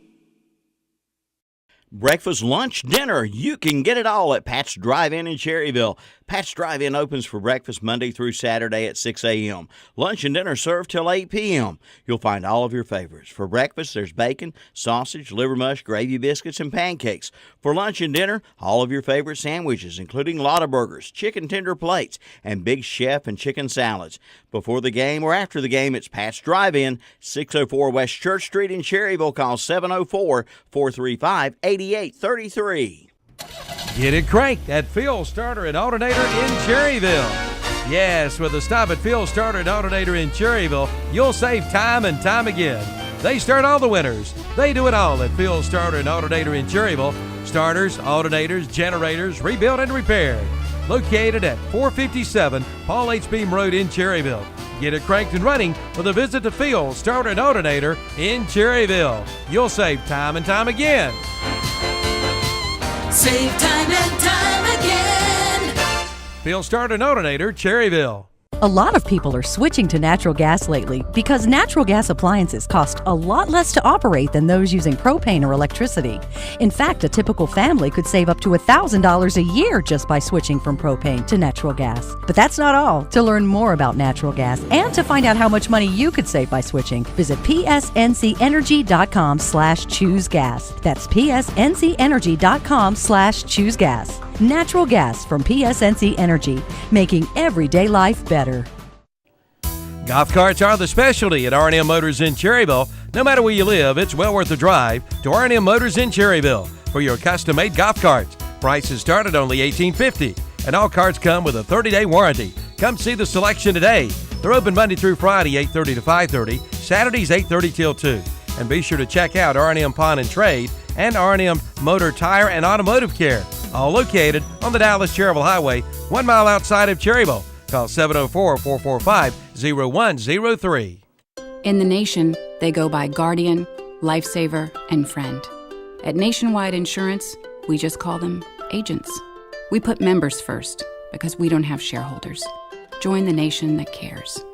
Breakfast, lunch, dinner, you can get it all at Pat's Drive-In in Cherryville. Pat's Drive-In opens for breakfast Monday through Saturday at 6 a.m. Lunch and dinner served till 8 p.m. You'll find all of your favorites. For breakfast, there's bacon, sausage, liver mush, gravy biscuits, and pancakes. For lunch and dinner, all of your favorite sandwiches, including Lotta Burgers, chicken tender plates, and Big Chef and chicken salads. Before the game or after the game, it's Pat's Drive-In, 604 West Church Street in Cherryville. Call 704-435-8833. Get it cranked at Phil Starter and Alternator in Cherryville. Yes, with a stop at Phil Starter and Alternator in Cherryville, you'll save time and time again. They start all the winners. They do it all at Phil Starter and Alternator in Cherryville. Starters, alternators, generators, rebuilt and repaired. Located at 457 Paul H. Beam Road in Cherryville. Get it cranked and running with a visit to Phil Starter and Alternator in Cherryville. You'll save time and time again. Save time and time again. Phil Starter and Alternator, Cherryville. A lot of people are switching to natural gas lately because natural gas appliances cost a lot less to operate than those using propane or electricity. In fact, a typical family could save up to $1,000 a year just by switching from propane to natural gas. But that's not all. To learn more about natural gas and to find out how much money you could save by switching, visit psncenergy.com/choosegas. That's psncenergy.com/choosegas. Natural gas from PSNC Energy, making everyday life better. Golf carts are the specialty at R&M Motors in Cherryville. No matter where you live, it's well worth the drive to R&M Motors in Cherryville for your custom-made golf carts. Prices start at only $18.50, and all carts come with a 30-day warranty. Come see the selection today. They're open Monday through Friday, 8:30 to 5:30, Saturdays 8:30 till 2. And be sure to check out R&M Pawn and Trade and R&M Motor Tire and Automotive Care, all located on the Dallas-Cherryville Highway, 1 mile outside of Cherryville. Call 704-445-0103. In the nation, they go by Guardian, Lifesaver, and Friend. At Nationwide Insurance, we just call them agents. We put members first because we don't have shareholders. Join the nation that cares.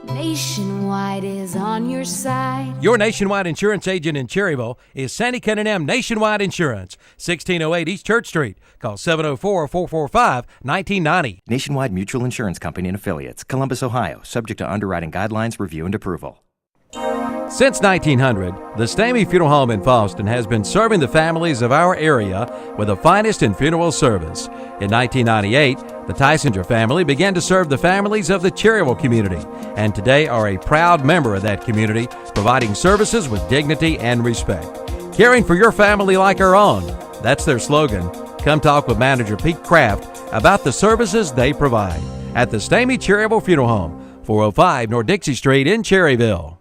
Nationwide is on your side. Your Nationwide insurance agent in Cherryville is Sandy Cunningham Nationwide Insurance, 1608 East Church Street. Call 704-445-1990. Nationwide Mutual Insurance Company and Affiliates, Columbus, Ohio, subject to underwriting guidelines, review, and approval. Since 1900, the Stamey Funeral Home in Fallston has been serving the families of our area with the finest in funeral service. In 1998, the Tysinger family began to serve the families of the Cherryville community, and today are a proud member of that community, providing services with dignity and respect. Caring for your family like our own, that's their slogan. Come talk with manager Pete Kraft about the services they provide at the Stamey Cherryville Funeral Home, 405 North Dixie Street in Cherryville.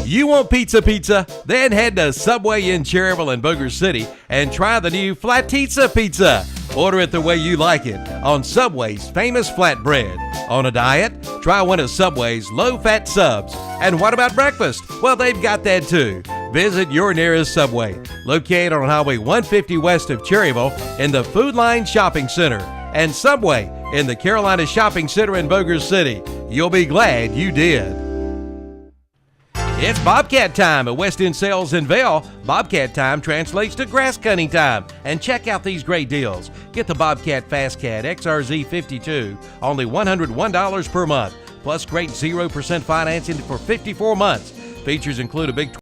You want pizza? Then head to Subway in Cherryville and Booger City and try the new Flatizza Pizza. Order it the way you like it on Subway's famous flatbread. On a diet? Try one of Subway's low-fat subs. And what about breakfast? Well, they've got that too. Visit your nearest Subway, located on Highway 150 west of Cherryville in the Food Line Shopping Center, and Subway in the Carolina Shopping Center in Booger City. You'll be glad you did. It's Bobcat time at West End Sales in Vail. Bobcat time translates to grass cutting time. And check out these great deals. Get the Bobcat Fast Cat XRZ 52, only $101 per month. Plus great 0% financing for 54 months. Features include a big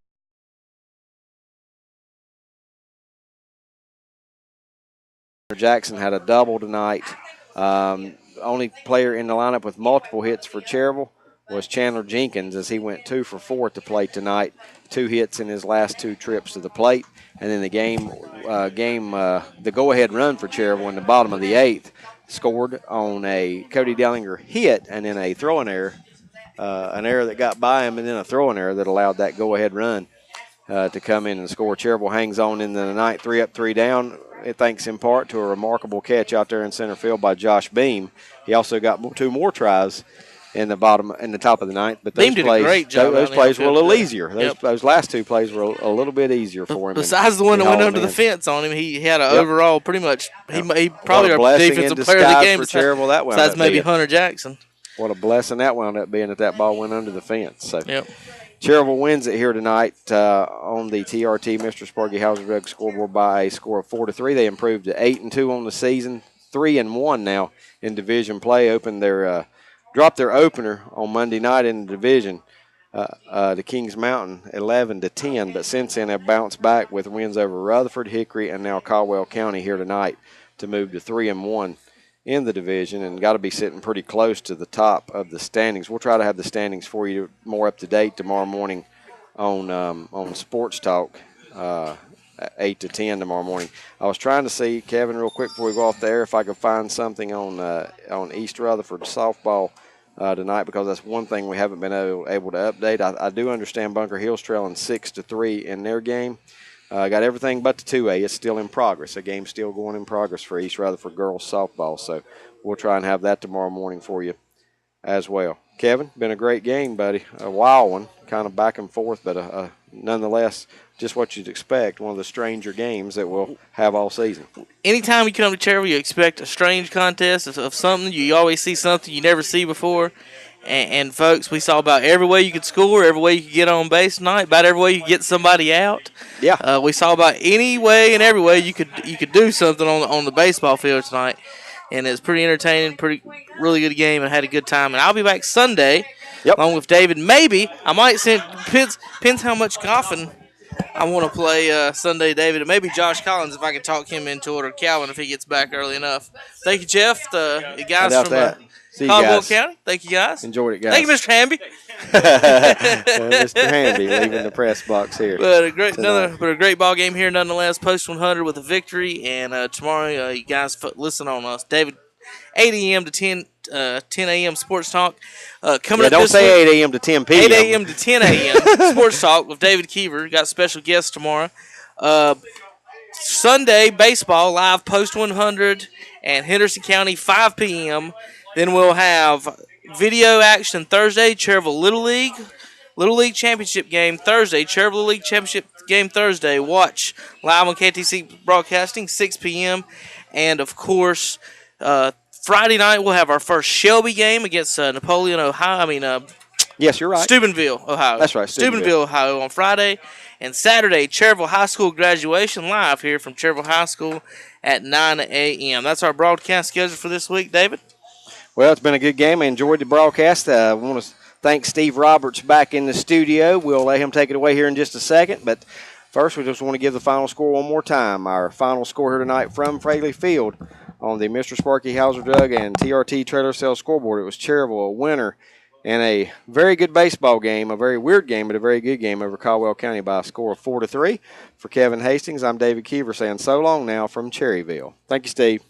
Jackson had a double tonight. Only player in the lineup with multiple hits for Cherryville was Chandler Jenkins, as he went 2 for 4 at the plate tonight. 2 hits in his last 2 trips to the plate. And then the go-ahead run for Cherryville in the bottom of the 8th scored on a Cody Dellinger hit and then a throwing error, an error that got by him, and then a throwing error that allowed that go-ahead run to come in and score. Cherryville hangs on in the ninth, 3 up, 3 down. It thanks in part to a remarkable catch out there in center field by Josh Beam. He also got 2 more tries in the top of the ninth. But those Beam did a great job. Those plays were a little easier. Those last 2 plays were a little bit easier for him. Besides the one that went under the fence on him, he had an overall pretty much. He probably our defensive player of the game. For Cherryville, that wound besides up maybe being. Hunter Jackson. What a blessing that wound up being that ball went under the fence. So. Cherryville wins it here tonight on the TRT Mr. Sparky Hauser-Doug scoreboard by a score of 4-3. They improved to 8-2 on the season, 3-1 now in division play. Dropped their opener on Monday night in the division, to Kings Mountain, 11-10. But since then, have bounced back with wins over Rutherford, Hickory, and now Caldwell County here tonight to move to 3-1 in the division, and got to be sitting pretty close to the top of the standings. We'll try to have the standings for you more up to date tomorrow morning on Sports Talk, 8 to 10 tomorrow morning. I was trying to see, Kevin, real quick before we go off the air, if I could find something on East Rutherford softball tonight, because that's one thing we haven't been able to update. I do understand Bunker Hill's trailing 6-3 in their game. Got everything but the 2A. It's still in progress. The game's still going in progress for East Rutherford girls softball. So we'll try and have that tomorrow morning for you as well. Kevin, been a great game, buddy. A wild one, kind of back and forth, but nonetheless, just what you'd expect. One of the stranger games that we'll have all season. Anytime you come to Cherryville, you expect a strange contest of something. You always see something you never see before. And folks, we saw about every way you could score, every way you could get on base tonight, about every way you could get somebody out. Yeah. We saw about any way and every way you could do something on the baseball field tonight, and it's pretty entertaining, really good game, and had a good time. And I'll be back Sunday, along with David. Maybe I might send depends how much golfing I want to play Sunday, David, and maybe Josh Collins if I can talk him into it, or Calvin if he gets back early enough. Thank you, Jeff. The guys from. Caldwell County. Thank you, guys. Enjoyed it, guys. Thank you, Mr. Hamby. Mr. Hamby leaving the press box here. But a great ball game here nonetheless. Post 100 with a victory, and tomorrow you guys listen on us, David. 8 a.m. to 10 a.m. Sports Talk. Coming up don't this say week, 8 a.m. to 10 p.m. 8 a.m. to 10 a.m. Sports Talk with David Keever. Got special guests tomorrow. Sunday baseball live post 100 and Henderson County 5 p.m. Then we'll have video action Thursday, Cherryville Little League Championship game Thursday, Cherryville Little League Championship game Thursday. Watch live on KTC Broadcasting, 6 p.m. And, of course, Friday night we'll have our first Shelby game against Napoleon, Ohio. Yes, you're right. Steubenville, Ohio. That's right, Steubenville, Ohio on Friday. And Saturday, Cherryville High School graduation live here from Cherryville High School at 9 a.m. That's our broadcast schedule for this week, David. Well, it's been a good game. I enjoyed the broadcast. I want to thank Steve Roberts back in the studio. We'll let him take it away here in just a second. But first, we just want to give the final score one more time. Our final score here tonight from Fraley Field on the Mr. Sparky Hauser-Doug and TRT Trailer Sales scoreboard. It was Cherryville, a winner in a very good baseball game, a very weird game, but a very good game over Caldwell County by a score of 4-3. For Kevin Hastings, I'm David Keever saying so long now from Cherryville. Thank you, Steve.